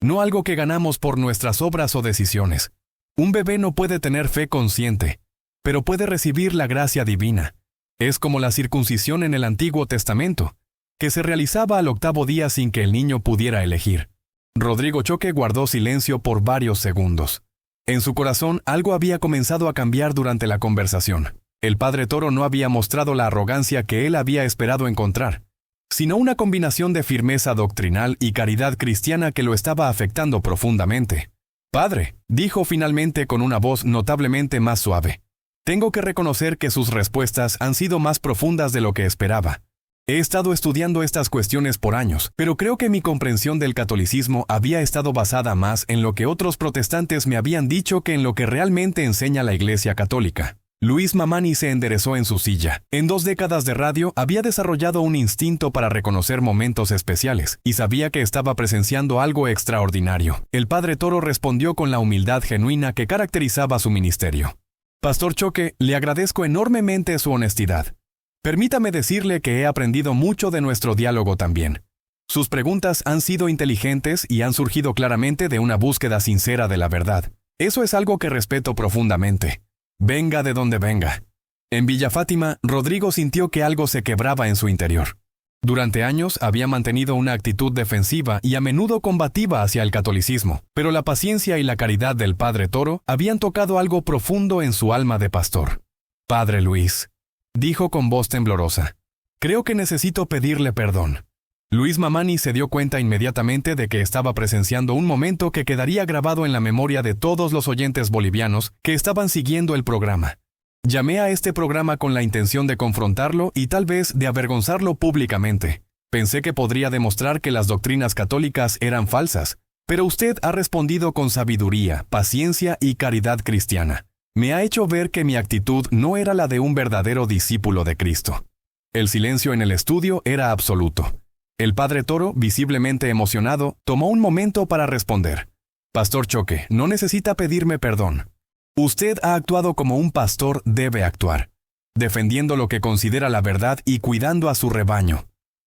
no algo que ganamos por nuestras obras o decisiones. Un bebé no puede tener fe consciente, pero puede recibir la gracia divina. Es como la circuncisión en el Antiguo Testamento, que se realizaba al 8º día sin que el niño pudiera elegir. Rodrigo Choque guardó silencio por varios segundos. En su corazón algo había comenzado a cambiar durante la conversación. El padre Toro no había mostrado la arrogancia que él había esperado encontrar, sino una combinación de firmeza doctrinal y caridad cristiana que lo estaba afectando profundamente. «Padre», dijo finalmente con una voz notablemente más suave, «tengo que reconocer que sus respuestas han sido más profundas de lo que esperaba. He estado estudiando estas cuestiones por años, pero creo que mi comprensión del catolicismo había estado basada más en lo que otros protestantes me habían dicho que en lo que realmente enseña la Iglesia Católica». Luis Mamani se enderezó en su silla. En 2 décadas de radio había desarrollado un instinto para reconocer momentos especiales, y sabía que estaba presenciando algo extraordinario. El padre Toro respondió con la humildad genuina que caracterizaba su ministerio. «Pastor Choque, le agradezco enormemente su honestidad. Permítame decirle que he aprendido mucho de nuestro diálogo también. Sus preguntas han sido inteligentes y han surgido claramente de una búsqueda sincera de la verdad. Eso es algo que respeto profundamente. Venga de donde venga». En Villa Fátima, Rodrigo sintió que algo se quebraba en su interior. Durante años había mantenido una actitud defensiva y a menudo combativa hacia el catolicismo, pero la paciencia y la caridad del padre Toro habían tocado algo profundo en su alma de pastor. «Padre Luis», dijo con voz temblorosa, «creo que necesito pedirle perdón». Luis Mamani se dio cuenta inmediatamente de que estaba presenciando un momento que quedaría grabado en la memoria de todos los oyentes bolivianos que estaban siguiendo el programa. «Llamé a este programa con la intención de confrontarlo y tal vez de avergonzarlo públicamente. Pensé que podría demostrar que las doctrinas católicas eran falsas, pero usted ha respondido con sabiduría, paciencia y caridad cristiana. Me ha hecho ver que mi actitud no era la de un verdadero discípulo de Cristo». El silencio en el estudio era absoluto. El padre Toro, visiblemente emocionado, tomó un momento para responder. «Pastor Choque, no necesita pedirme perdón. Usted ha actuado como un pastor debe actuar, defendiendo lo que considera la verdad y cuidando a su rebaño.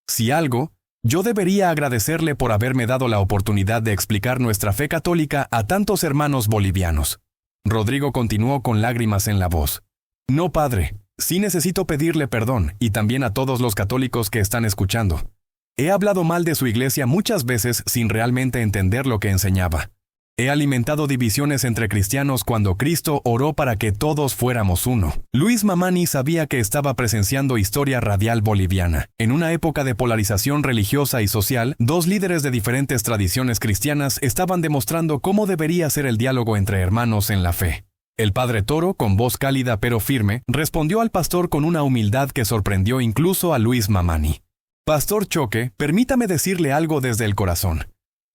Si algo, yo debería agradecerle por haberme dado la oportunidad de explicar nuestra fe católica a tantos hermanos bolivianos». Rodrigo continuó con lágrimas en la voz. «No, padre, sí necesito pedirle perdón y también a todos los católicos que están escuchando. He hablado mal de su iglesia muchas veces sin realmente entender lo que enseñaba. He alimentado divisiones entre cristianos cuando Cristo oró para que todos fuéramos uno». Luis Mamani sabía que estaba presenciando historia radial boliviana. En una época de polarización religiosa y social, dos líderes de diferentes tradiciones cristianas estaban demostrando cómo debería ser el diálogo entre hermanos en la fe. El padre Toro, con voz cálida pero firme, respondió al pastor con una humildad que sorprendió incluso a Luis Mamani. «Pastor Choque, permítame decirle algo desde el corazón.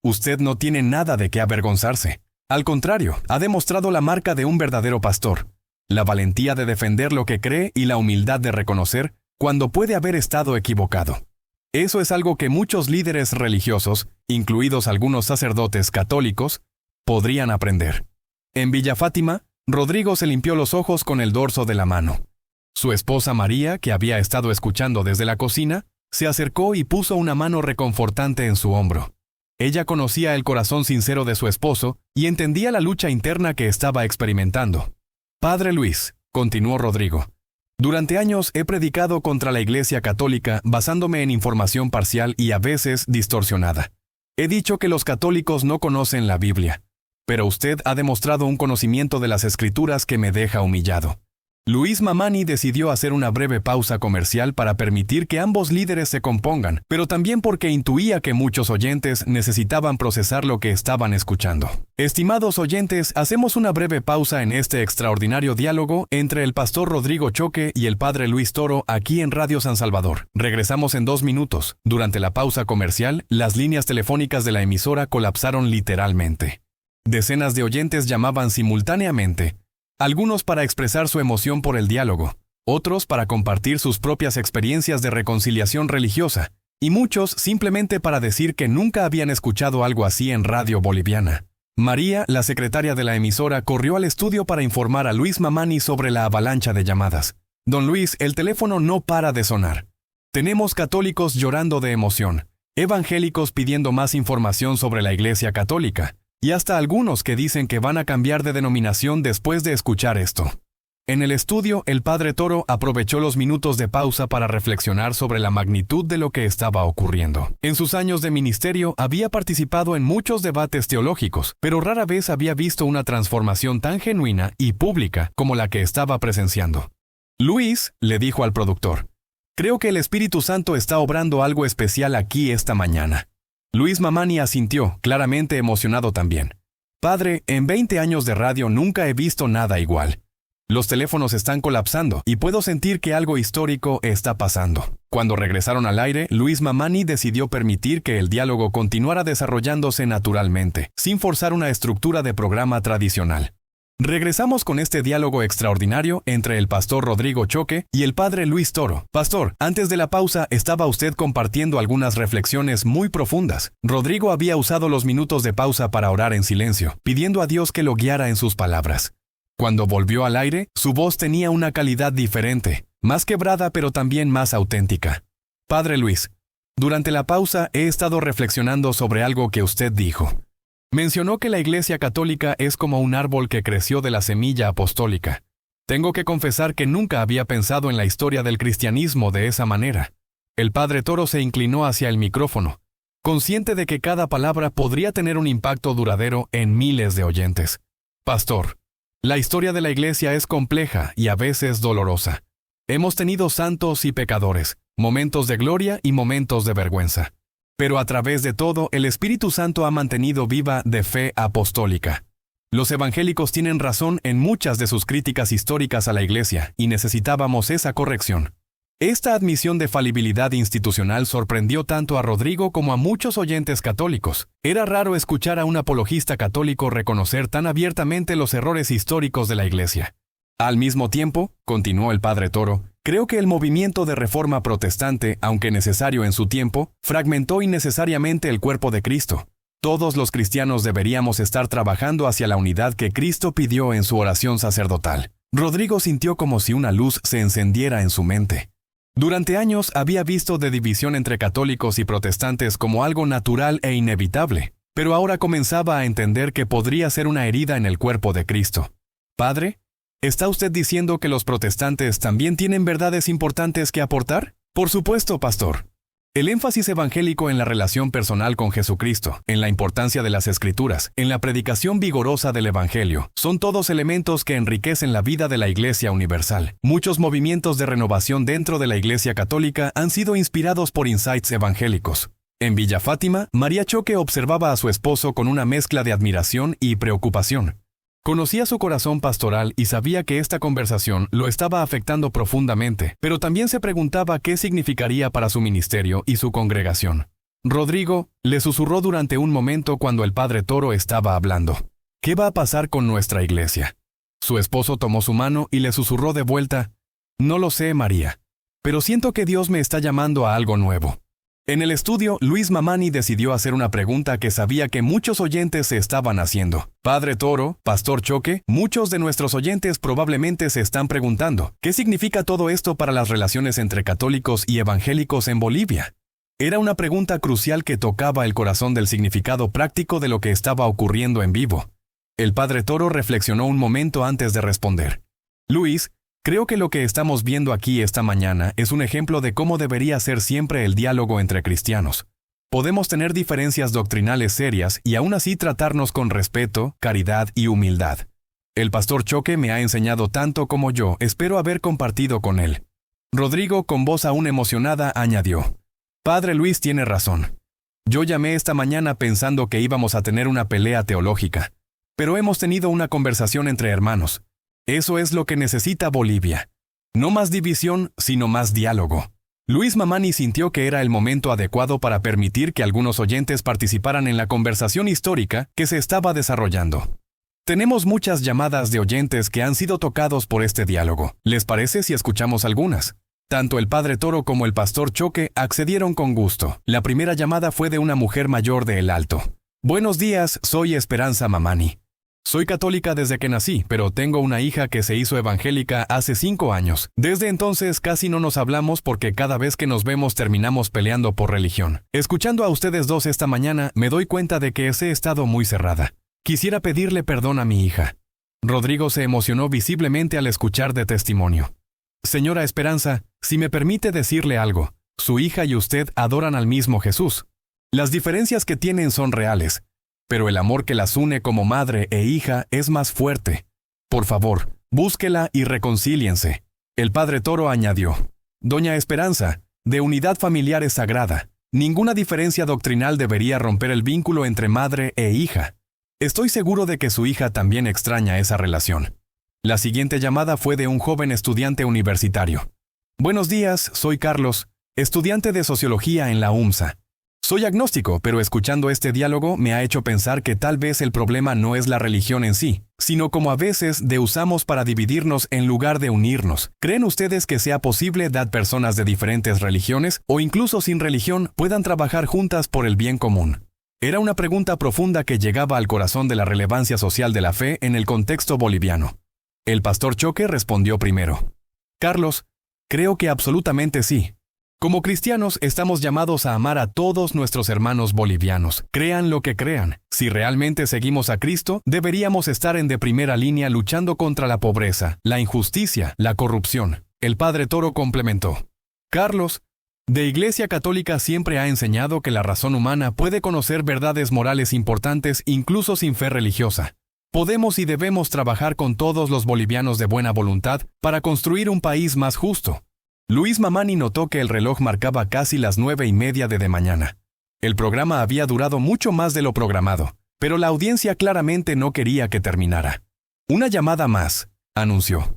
Usted no tiene nada de qué avergonzarse. Al contrario, ha demostrado la marca de un verdadero pastor, la valentía de defender lo que cree y la humildad de reconocer cuando puede haber estado equivocado. Eso es algo que muchos líderes religiosos, incluidos algunos sacerdotes católicos, podrían aprender». En Villa Fátima, Rodrigo se limpió los ojos con el dorso de la mano. Su esposa María, que había estado escuchando desde la cocina, se acercó y puso una mano reconfortante en su hombro. Ella conocía el corazón sincero de su esposo y entendía la lucha interna que estaba experimentando. «Padre Luis», continuó Rodrigo, «durante años he predicado contra la Iglesia Católica basándome en información parcial y a veces distorsionada. He dicho que los católicos no conocen la Biblia, pero usted ha demostrado un conocimiento de las Escrituras que me deja humillado». Luis Mamani decidió hacer una breve pausa comercial para permitir que ambos líderes se compongan, pero también porque intuía que muchos oyentes necesitaban procesar lo que estaban escuchando. Estimados oyentes, hacemos una breve pausa en este extraordinario diálogo entre el pastor Rodrigo Choque y el padre Luis Toro aquí en Radio San Salvador. Regresamos en 2 minutos. Durante la pausa comercial, las líneas telefónicas de la emisora colapsaron literalmente. Decenas de oyentes llamaban simultáneamente, algunos para expresar su emoción por el diálogo, otros para compartir sus propias experiencias de reconciliación religiosa, y muchos simplemente para decir que nunca habían escuchado algo así en Radio Boliviana. María, la secretaria de la emisora, corrió al estudio para informar a Luis Mamani sobre la avalancha de llamadas. Don Luis, el teléfono no para de sonar. Tenemos católicos llorando de emoción, evangélicos pidiendo más información sobre la Iglesia Católica, y hasta algunos que dicen que van a cambiar de denominación después de escuchar esto. En el estudio, el padre Toro aprovechó los minutos de pausa para reflexionar sobre la magnitud de lo que estaba ocurriendo. En sus años de ministerio había participado en muchos debates teológicos, pero rara vez había visto una transformación tan genuina y pública como la que estaba presenciando. Luis, le dijo al productor, creo que el Espíritu Santo está obrando algo especial aquí esta mañana. Luis Mamani asintió, claramente emocionado también. Padre, en 20 años de radio nunca he visto nada igual. Los teléfonos están colapsando y puedo sentir que algo histórico está pasando. Cuando regresaron al aire, Luis Mamani decidió permitir que el diálogo continuara desarrollándose naturalmente, sin forzar una estructura de programa tradicional. Regresamos con este diálogo extraordinario entre el pastor Rodrigo Choque y el padre Luis Toro. Pastor, antes de la pausa estaba usted compartiendo algunas reflexiones muy profundas. Rodrigo había usado los minutos de pausa para orar en silencio, pidiendo a Dios que lo guiara en sus palabras. Cuando volvió al aire, su voz tenía una calidad diferente, más quebrada pero también más auténtica. Padre Luis, durante la pausa he estado reflexionando sobre algo que usted dijo. Mencionó que la Iglesia Católica es como un árbol que creció de la semilla apostólica. Tengo que confesar que nunca había pensado en la historia del cristianismo de esa manera. El padre Toro se inclinó hacia el micrófono, consciente de que cada palabra podría tener un impacto duradero en miles de oyentes. Pastor, la historia de la Iglesia es compleja y a veces dolorosa. Hemos tenido santos y pecadores, momentos de gloria y momentos de vergüenza. Pero a través de todo, el Espíritu Santo ha mantenido viva de fe apostólica. Los evangélicos tienen razón en muchas de sus críticas históricas a la Iglesia y necesitábamos esa corrección. Esta admisión de falibilidad institucional sorprendió tanto a Rodrigo como a muchos oyentes católicos. Era raro escuchar a un apologista católico reconocer tan abiertamente los errores históricos de la Iglesia. Al mismo tiempo, continuó el padre Toro, creo que el movimiento de reforma protestante, aunque necesario en su tiempo, fragmentó innecesariamente el cuerpo de Cristo. Todos los cristianos deberíamos estar trabajando hacia la unidad que Cristo pidió en su oración sacerdotal. Rodrigo sintió como si una luz se encendiera en su mente. Durante años había visto de división entre católicos y protestantes como algo natural e inevitable, pero ahora comenzaba a entender que podría ser una herida en el cuerpo de Cristo. Padre, ¿está usted diciendo que los protestantes también tienen verdades importantes que aportar? Por supuesto, pastor. El énfasis evangélico en la relación personal con Jesucristo, en la importancia de las Escrituras, en la predicación vigorosa del Evangelio, son todos elementos que enriquecen la vida de la Iglesia universal. Muchos movimientos de renovación dentro de la Iglesia Católica han sido inspirados por insights evangélicos. En Villa Fátima, María Choque observaba a su esposo con una mezcla de admiración y preocupación. Conocía su corazón pastoral y sabía que esta conversación lo estaba afectando profundamente, pero también se preguntaba qué significaría para su ministerio y su congregación. Rodrigo le susurró durante un momento cuando el padre Toro estaba hablando. ¿Qué va a pasar con nuestra iglesia? Su esposo tomó su mano y le susurró de vuelta. No lo sé, María, pero siento que Dios me está llamando a algo nuevo. En el estudio, Luis Mamani decidió hacer una pregunta que sabía que muchos oyentes se estaban haciendo. Padre Toro, Pastor Choque, muchos de nuestros oyentes probablemente se están preguntando, ¿qué significa todo esto para las relaciones entre católicos y evangélicos en Bolivia? Era una pregunta crucial que tocaba el corazón del significado práctico de lo que estaba ocurriendo en vivo. El Padre Toro reflexionó un momento antes de responder. Luis, creo que lo que estamos viendo aquí esta mañana es un ejemplo de cómo debería ser siempre el diálogo entre cristianos. Podemos tener diferencias doctrinales serias y aún así tratarnos con respeto, caridad y humildad. El pastor Choque me ha enseñado tanto como yo espero haber compartido con él. Rodrigo, con voz aún emocionada, añadió: Padre Luis tiene razón. Yo llamé esta mañana pensando que íbamos a tener una pelea teológica, pero hemos tenido una conversación entre hermanos. Eso es lo que necesita Bolivia. No más división, sino más diálogo. Luis Mamani sintió que era el momento adecuado para permitir que algunos oyentes participaran en la conversación histórica que se estaba desarrollando. Tenemos muchas llamadas de oyentes que han sido tocados por este diálogo. ¿Les parece si escuchamos algunas? Tanto el padre Toro como el pastor Choque accedieron con gusto. La primera llamada fue de una mujer mayor de El Alto. Buenos días, soy Esperanza Mamani. Soy católica desde que nací, pero tengo una hija que se hizo evangélica hace 5 años. Desde entonces casi no nos hablamos porque cada vez que nos vemos terminamos peleando por religión. Escuchando a ustedes dos esta mañana, me doy cuenta de que he estado muy cerrada. Quisiera pedirle perdón a mi hija. Rodrigo se emocionó visiblemente al escuchar de testimonio. Señora Esperanza, si me permite decirle algo, su hija y usted adoran al mismo Jesús. Las diferencias que tienen son reales, pero el amor que las une como madre e hija es más fuerte. Por favor, búsquela y reconcíliense. El padre Toro añadió, Doña Esperanza, de unidad familiar es sagrada. Ninguna diferencia doctrinal debería romper el vínculo entre madre e hija. Estoy seguro de que su hija también extraña esa relación. La siguiente llamada fue de un joven estudiante universitario. Buenos días, soy Carlos, estudiante de Sociología en la UMSA. Soy agnóstico, pero escuchando este diálogo me ha hecho pensar que tal vez el problema no es la religión en sí, sino como a veces usamos para dividirnos en lugar de unirnos. ¿Creen ustedes que sea posible que personas de diferentes religiones, o incluso sin religión, puedan trabajar juntas por el bien común? Era una pregunta profunda que llegaba al corazón de la relevancia social de la fe en el contexto boliviano. El pastor Choque respondió primero. Carlos, creo que absolutamente sí. Como cristianos estamos llamados a amar a todos nuestros hermanos bolivianos, crean lo que crean. Si realmente seguimos a Cristo, deberíamos estar de primera línea luchando contra la pobreza, la injusticia, la corrupción. El padre Toro complementó. Carlos, de Iglesia Católica siempre ha enseñado que la razón humana puede conocer verdades morales importantes incluso sin fe religiosa. Podemos y debemos trabajar con todos los bolivianos de buena voluntad para construir un país más justo. Luis Mamani notó que el reloj marcaba casi las 9:30 de mañana. El programa había durado mucho más de lo programado, pero la audiencia claramente no quería que terminara. Una llamada más, anunció.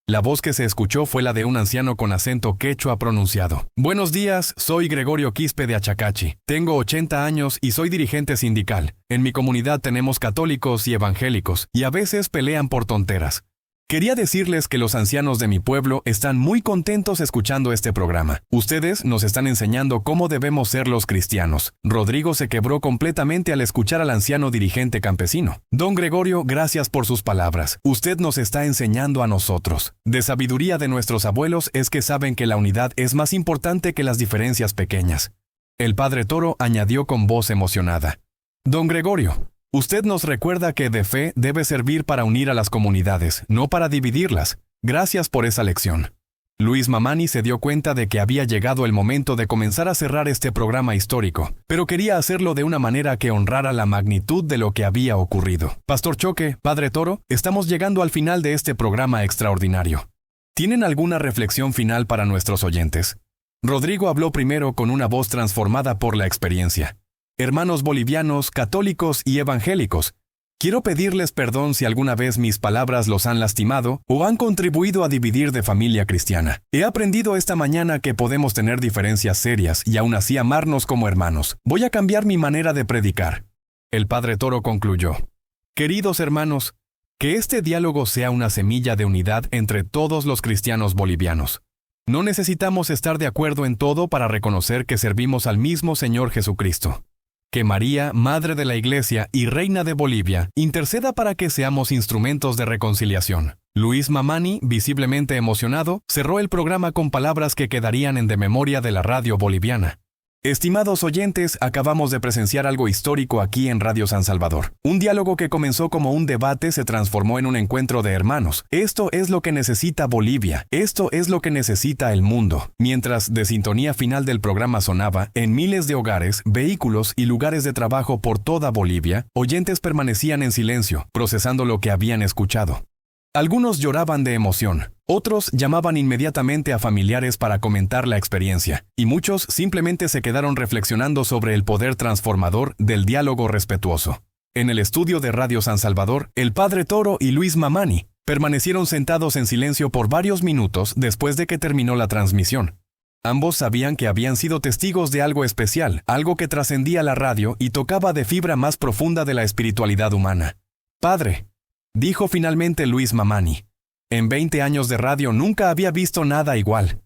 La voz que se escuchó fue la de un anciano con acento quechua pronunciado. Buenos días, soy Gregorio Quispe de Achacachi. Tengo 80 años y soy dirigente sindical. En mi comunidad tenemos católicos y evangélicos, y a veces pelean por tonteras. Quería decirles que los ancianos de mi pueblo están muy contentos escuchando este programa. Ustedes nos están enseñando cómo debemos ser los cristianos. Rodrigo se quebró completamente al escuchar al anciano dirigente campesino. Don Gregorio, gracias por sus palabras. Usted nos está enseñando a nosotros. De sabiduría de nuestros abuelos es que saben que la unidad es más importante que las diferencias pequeñas. El padre Toro añadió con voz emocionada. Don Gregorio, usted nos recuerda que de fe debe servir para unir a las comunidades, no para dividirlas. Gracias por esa lección. Luis Mamani se dio cuenta de que había llegado el momento de comenzar a cerrar este programa histórico, pero quería hacerlo de una manera que honrara la magnitud de lo que había ocurrido. Pastor Choque, Padre Toro, estamos llegando al final de este programa extraordinario. ¿Tienen alguna reflexión final para nuestros oyentes? Rodrigo habló primero con una voz transformada por la experiencia. Hermanos bolivianos, católicos y evangélicos, quiero pedirles perdón si alguna vez mis palabras los han lastimado o han contribuido a dividir de familia cristiana. He aprendido esta mañana que podemos tener diferencias serias y aún así amarnos como hermanos. Voy a cambiar mi manera de predicar. El padre Toro concluyó. Queridos hermanos, que este diálogo sea una semilla de unidad entre todos los cristianos bolivianos. No necesitamos estar de acuerdo en todo para reconocer que servimos al mismo Señor Jesucristo. Que María, Madre de la Iglesia y Reina de Bolivia, interceda para que seamos instrumentos de reconciliación. Luis Mamani, visiblemente emocionado, cerró el programa con palabras que quedarían en de memoria de la radio boliviana. Estimados oyentes, acabamos de presenciar algo histórico aquí en Radio San Salvador. Un diálogo que comenzó como un debate se transformó en un encuentro de hermanos. Esto es lo que necesita Bolivia. Esto es lo que necesita el mundo. Mientras de sintonía final del programa sonaba, en miles de hogares, vehículos y lugares de trabajo por toda Bolivia, oyentes permanecían en silencio, procesando lo que habían escuchado. Algunos lloraban de emoción, otros llamaban inmediatamente a familiares para comentar la experiencia, y muchos simplemente se quedaron reflexionando sobre el poder transformador del diálogo respetuoso. En el estudio de Radio San Salvador, el padre Toro y Luis Mamani permanecieron sentados en silencio por varios minutos después de que terminó la transmisión. Ambos sabían que habían sido testigos de algo especial, algo que trascendía la radio y tocaba de fibra más profunda de la espiritualidad humana. Padre, dijo finalmente Luis Mamani, en 20 años de radio nunca había visto nada igual.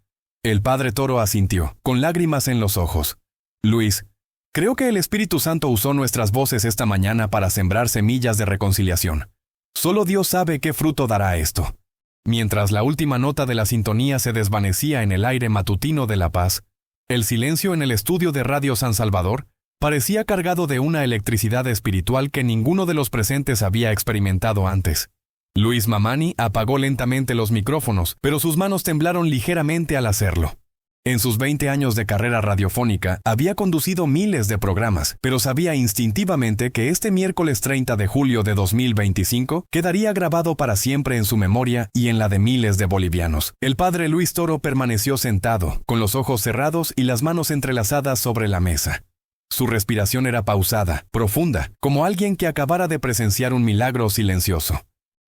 El padre Toro asintió, con lágrimas en los ojos. Luis, creo que el Espíritu Santo usó nuestras voces esta mañana para sembrar semillas de reconciliación. Solo Dios sabe qué fruto dará esto. Mientras la última nota de la sintonía se desvanecía en el aire matutino de La Paz, el silencio en el estudio de Radio San Salvador parecía cargado de una electricidad espiritual que ninguno de los presentes había experimentado antes. Luis Mamani apagó lentamente los micrófonos, pero sus manos temblaron ligeramente al hacerlo. En sus 20 años de carrera radiofónica había conducido miles de programas, pero sabía instintivamente que este miércoles 30 de julio de 2025 quedaría grabado para siempre en su memoria y en la de miles de bolivianos. El padre Luis Toro permaneció sentado, con los ojos cerrados y las manos entrelazadas sobre la mesa. Su respiración era pausada, profunda, como alguien que acabara de presenciar un milagro silencioso.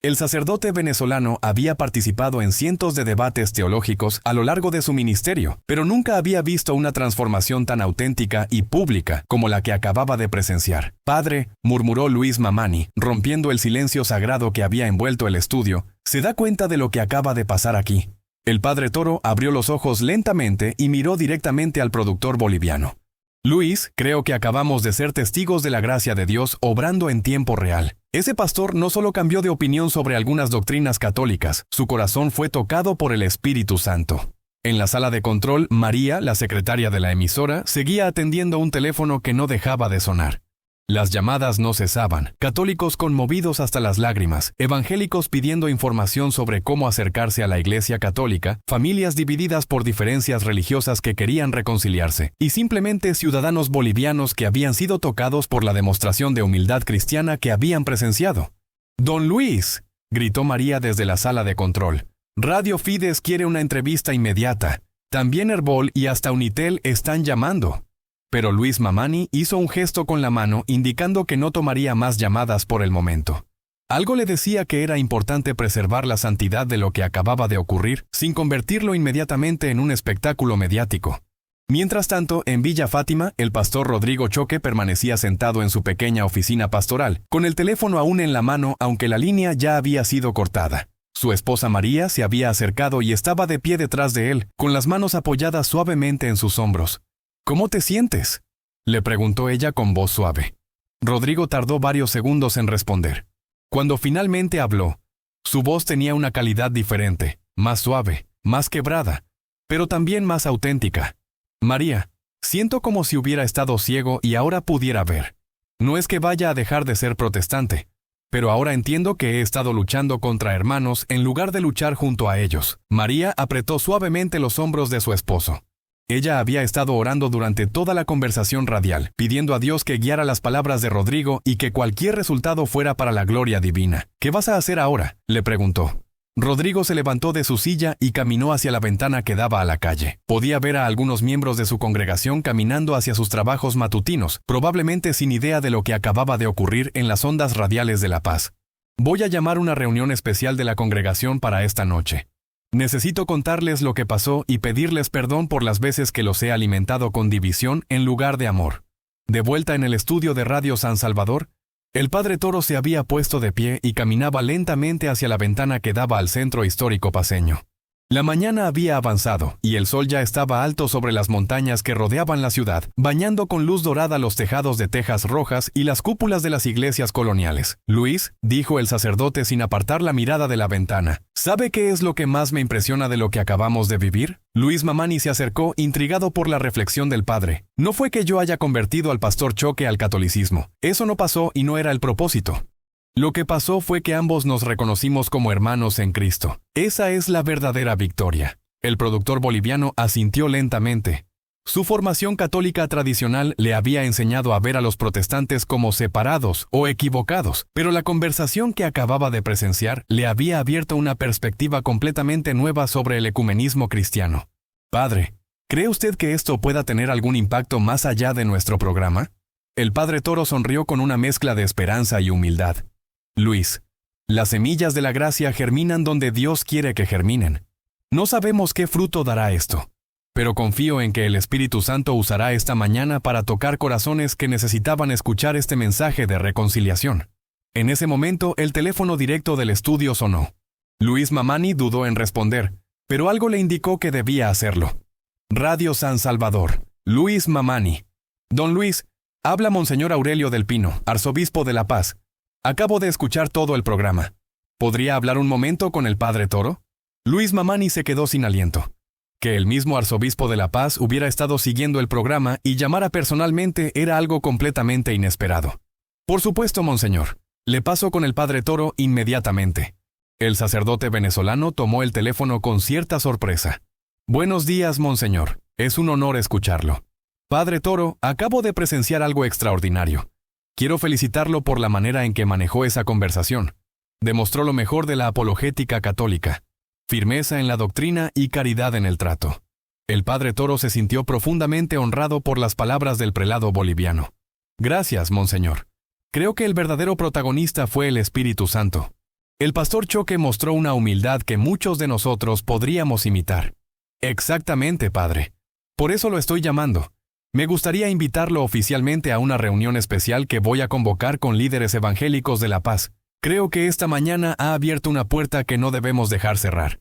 El sacerdote venezolano había participado en cientos de debates teológicos a lo largo de su ministerio, pero nunca había visto una transformación tan auténtica y pública como la que acababa de presenciar. «Padre», murmuró Luis Mamani, rompiendo el silencio sagrado que había envuelto el estudio, «¿se da cuenta de lo que acaba de pasar aquí?». El padre Toro abrió los ojos lentamente y miró directamente al productor boliviano. «Luis, creo que acabamos de ser testigos de la gracia de Dios obrando en tiempo real. Ese pastor no solo cambió de opinión sobre algunas doctrinas católicas, su corazón fue tocado por el Espíritu Santo». En la sala de control, María, la secretaria de la emisora, seguía atendiendo un teléfono que no dejaba de sonar. Las llamadas no cesaban, católicos conmovidos hasta las lágrimas, evangélicos pidiendo información sobre cómo acercarse a la Iglesia Católica, familias divididas por diferencias religiosas que querían reconciliarse, y simplemente ciudadanos bolivianos que habían sido tocados por la demostración de humildad cristiana que habían presenciado. «Don Luis», gritó María desde la sala de control, «Radio Fides quiere una entrevista inmediata. También Herbol y hasta Unitel están llamando». Pero Luis Mamani hizo un gesto con la mano indicando que no tomaría más llamadas por el momento. Algo le decía que era importante preservar la santidad de lo que acababa de ocurrir sin convertirlo inmediatamente en un espectáculo mediático. Mientras tanto, en Villa Fátima, el pastor Rodrigo Choque permanecía sentado en su pequeña oficina pastoral, con el teléfono aún en la mano aunque la línea ya había sido cortada. Su esposa María se había acercado y estaba de pie detrás de él, con las manos apoyadas suavemente en sus hombros. «¿Cómo te sientes?», le preguntó ella con voz suave. Rodrigo tardó varios segundos en responder. Cuando finalmente habló, su voz tenía una calidad diferente, más suave, más quebrada, pero también más auténtica. «María, siento como si hubiera estado ciego y ahora pudiera ver. No es que vaya a dejar de ser protestante, pero ahora entiendo que he estado luchando contra hermanos en lugar de luchar junto a ellos». María apretó suavemente los hombros de su esposo. Ella había estado orando durante toda la conversación radial, pidiendo a Dios que guiara las palabras de Rodrigo y que cualquier resultado fuera para la gloria divina. «¿Qué vas a hacer ahora?», le preguntó. Rodrigo se levantó de su silla y caminó hacia la ventana que daba a la calle. Podía ver a algunos miembros de su congregación caminando hacia sus trabajos matutinos, probablemente sin idea de lo que acababa de ocurrir en las ondas radiales de La Paz. «Voy a llamar una reunión especial de la congregación para esta noche. Necesito contarles lo que pasó y pedirles perdón por las veces que los he alimentado con división en lugar de amor». De vuelta en el estudio de Radio San Salvador, el padre Toro se había puesto de pie y caminaba lentamente hacia la ventana que daba al centro histórico paceño. La mañana había avanzado y el sol ya estaba alto sobre las montañas que rodeaban la ciudad, bañando con luz dorada los tejados de tejas rojas y las cúpulas de las iglesias coloniales. «Luis», dijo el sacerdote sin apartar la mirada de la ventana, «¿sabe qué es lo que más me impresiona de lo que acabamos de vivir?». Luis Mamani se acercó, intrigado por la reflexión del padre. «No fue que yo haya convertido al pastor Choque al catolicismo. Eso no pasó y no era el propósito. Lo que pasó fue que ambos nos reconocimos como hermanos en Cristo. Esa es la verdadera victoria». El productor boliviano asintió lentamente. Su formación católica tradicional le había enseñado a ver a los protestantes como separados o equivocados, pero la conversación que acababa de presenciar le había abierto una perspectiva completamente nueva sobre el ecumenismo cristiano. «Padre, ¿cree usted que esto pueda tener algún impacto más allá de nuestro programa?». El padre Toro sonrió con una mezcla de esperanza y humildad. «Luis, las semillas de la gracia germinan donde Dios quiere que germinen. No sabemos qué fruto dará esto, pero confío en que el Espíritu Santo usará esta mañana para tocar corazones que necesitaban escuchar este mensaje de reconciliación». En ese momento, el teléfono directo del estudio sonó. Luis Mamani dudó en responder, pero algo le indicó que debía hacerlo. Radio San Salvador. Luis Mamani. Don Luis, habla Monseñor Aurelio del Pino, arzobispo de La Paz. Acabo de escuchar todo el programa. ¿Podría hablar un momento con el padre Toro? Luis Mamani se quedó sin aliento. Que el mismo arzobispo de La Paz hubiera estado siguiendo el programa y llamara personalmente era algo completamente inesperado. Por supuesto, monseñor. Le paso con el padre Toro inmediatamente. El sacerdote venezolano tomó el teléfono con cierta sorpresa. Buenos días, monseñor. Es un honor escucharlo. Padre Toro, acabo de presenciar algo extraordinario. Quiero felicitarlo por la manera en que manejó esa conversación. Demostró lo mejor de la apologética católica. Firmeza en la doctrina y caridad en el trato. El padre Toro se sintió profundamente honrado por las palabras del prelado boliviano. Gracias, monseñor. Creo que el verdadero protagonista fue el Espíritu Santo. El pastor Choque mostró una humildad que muchos de nosotros podríamos imitar. Exactamente, padre. Por eso lo estoy llamando. Me gustaría invitarlo oficialmente a una reunión especial que voy a convocar con líderes evangélicos de La Paz. Creo que esta mañana ha abierto una puerta que no debemos dejar cerrar.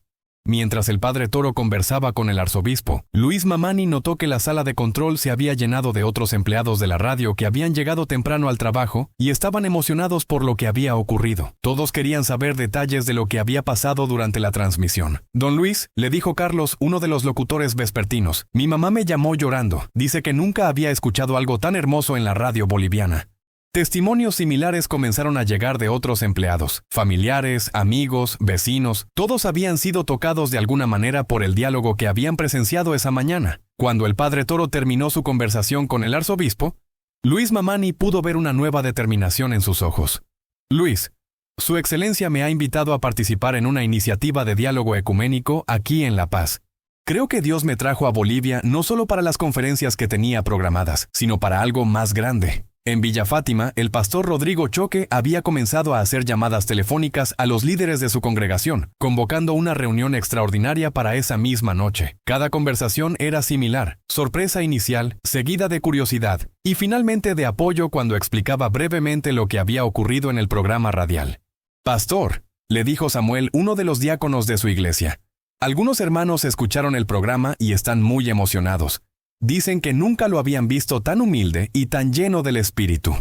Mientras el padre Toro conversaba con el arzobispo, Luis Mamani notó que la sala de control se había llenado de otros empleados de la radio que habían llegado temprano al trabajo y estaban emocionados por lo que había ocurrido. Todos querían saber detalles de lo que había pasado durante la transmisión. Don Luis, le dijo Carlos, uno de los locutores vespertinos, mi mamá me llamó llorando. Dice que nunca había escuchado algo tan hermoso en la radio boliviana. Testimonios similares comenzaron a llegar de otros empleados, familiares, amigos, vecinos. Todos habían sido tocados de alguna manera por el diálogo que habían presenciado esa mañana. Cuando el padre Toro terminó su conversación con el arzobispo, Luis Mamani pudo ver una nueva determinación en sus ojos. Luis, Su Excelencia me ha invitado a participar en una iniciativa de diálogo ecuménico aquí en La Paz. Creo que Dios me trajo a Bolivia no solo para las conferencias que tenía programadas, sino para algo más grande. En Villa Fátima, el pastor Rodrigo Choque había comenzado a hacer llamadas telefónicas a los líderes de su congregación, convocando una reunión extraordinaria para esa misma noche. Cada conversación era similar, sorpresa inicial, seguida de curiosidad, y finalmente de apoyo cuando explicaba brevemente lo que había ocurrido en el programa radial. «Pastor», le dijo Samuel, uno de los diáconos de su iglesia. Algunos hermanos escucharon el programa y están muy emocionados. Dicen que nunca lo habían visto tan humilde y tan lleno del Espíritu.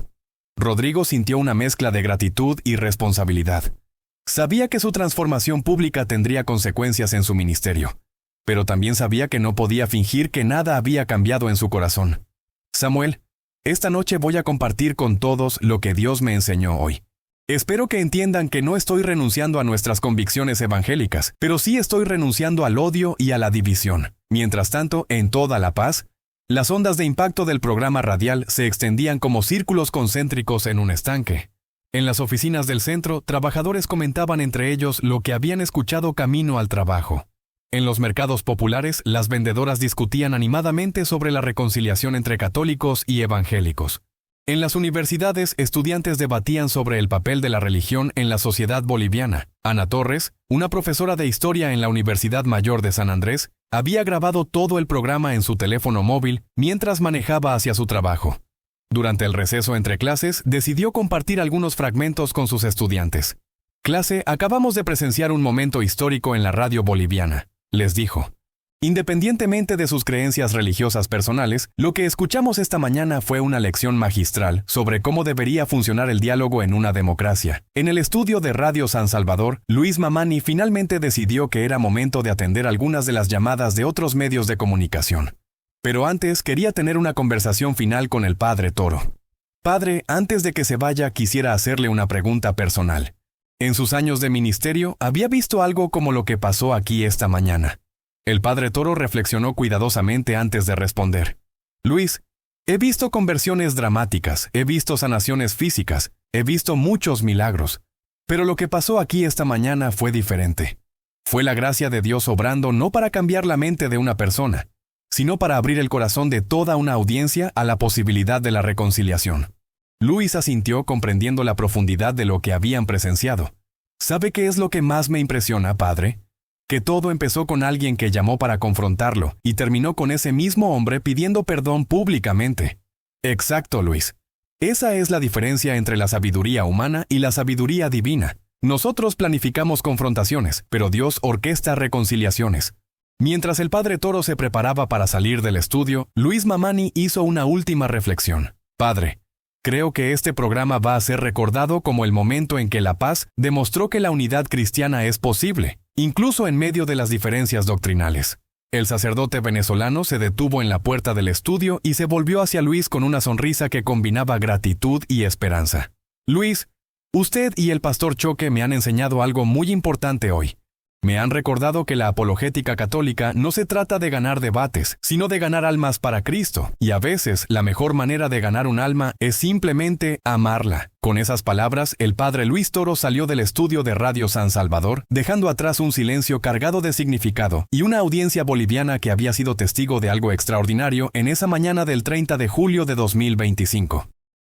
Rodrigo sintió una mezcla de gratitud y responsabilidad. Sabía que su transformación pública tendría consecuencias en su ministerio, pero también sabía que no podía fingir que nada había cambiado en su corazón. Samuel, esta noche voy a compartir con todos lo que Dios me enseñó hoy. Espero que entiendan que no estoy renunciando a nuestras convicciones evangélicas, pero sí estoy renunciando al odio y a la división. Mientras tanto, en toda La Paz, las ondas de impacto del programa radial se extendían como círculos concéntricos en un estanque. En las oficinas del centro, trabajadores comentaban entre ellos lo que habían escuchado camino al trabajo. En los mercados populares, las vendedoras discutían animadamente sobre la reconciliación entre católicos y evangélicos. En las universidades, estudiantes debatían sobre el papel de la religión en la sociedad boliviana. Ana Torres, una profesora de historia en la Universidad Mayor de San Andrés, había grabado todo el programa en su teléfono móvil mientras manejaba hacia su trabajo. Durante el receso entre clases, decidió compartir algunos fragmentos con sus estudiantes. «Clase, acabamos de presenciar un momento histórico en la radio boliviana», les dijo. Independientemente de sus creencias religiosas personales, lo que escuchamos esta mañana fue una lección magistral sobre cómo debería funcionar el diálogo en una democracia. En el estudio de Radio San Salvador, Luis Mamani finalmente decidió que era momento de atender algunas de las llamadas de otros medios de comunicación. Pero antes quería tener una conversación final con el padre Toro. «Padre, antes de que se vaya, quisiera hacerle una pregunta personal. En sus años de ministerio, ¿había visto algo como lo que pasó aquí esta mañana?» El padre Toro reflexionó cuidadosamente antes de responder. «Luis, he visto conversiones dramáticas, he visto sanaciones físicas, he visto muchos milagros. Pero lo que pasó aquí esta mañana fue diferente. Fue la gracia de Dios obrando no para cambiar la mente de una persona, sino para abrir el corazón de toda una audiencia a la posibilidad de la reconciliación». Luis asintió comprendiendo la profundidad de lo que habían presenciado. «¿Sabe qué es lo que más me impresiona, padre? Que todo empezó con alguien que llamó para confrontarlo y terminó con ese mismo hombre pidiendo perdón públicamente». «Exacto, Luis. Esa es la diferencia entre la sabiduría humana y la sabiduría divina. Nosotros planificamos confrontaciones, pero Dios orquesta reconciliaciones. Mientras el padre Toro se preparaba para salir del estudio, Luis Mamani hizo una última reflexión. Padre, creo que este programa va a ser recordado como el momento en que La Paz demostró que la unidad cristiana es posible, incluso en medio de las diferencias doctrinales. El sacerdote venezolano se detuvo en la puerta del estudio y se volvió hacia Luis con una sonrisa que combinaba gratitud y esperanza. Luis, usted y el pastor Choque me han enseñado algo muy importante hoy. Me han recordado que la apologética católica no se trata de ganar debates, sino de ganar almas para Cristo, y a veces la mejor manera de ganar un alma es simplemente amarla. Con esas palabras, el padre Luis Toro salió del estudio de Radio San Salvador, dejando atrás un silencio cargado de significado y una audiencia boliviana que había sido testigo de algo extraordinario en esa mañana del 30 de julio de 2025.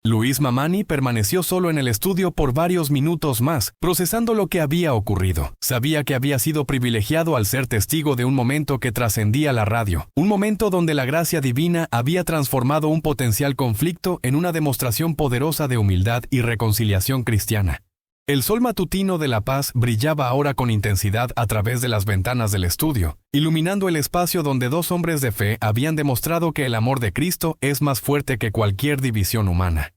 Luis Mamani permaneció solo en el estudio por varios minutos más, procesando lo que había ocurrido. Sabía que había sido privilegiado al ser testigo de un momento que trascendía la radio, un momento donde la gracia divina había transformado un potencial conflicto en una demostración poderosa de humildad y reconciliación cristiana. El sol matutino de La Paz brillaba ahora con intensidad a través de las ventanas del estudio, iluminando el espacio donde dos hombres de fe habían demostrado que el amor de Cristo es más fuerte que cualquier división humana.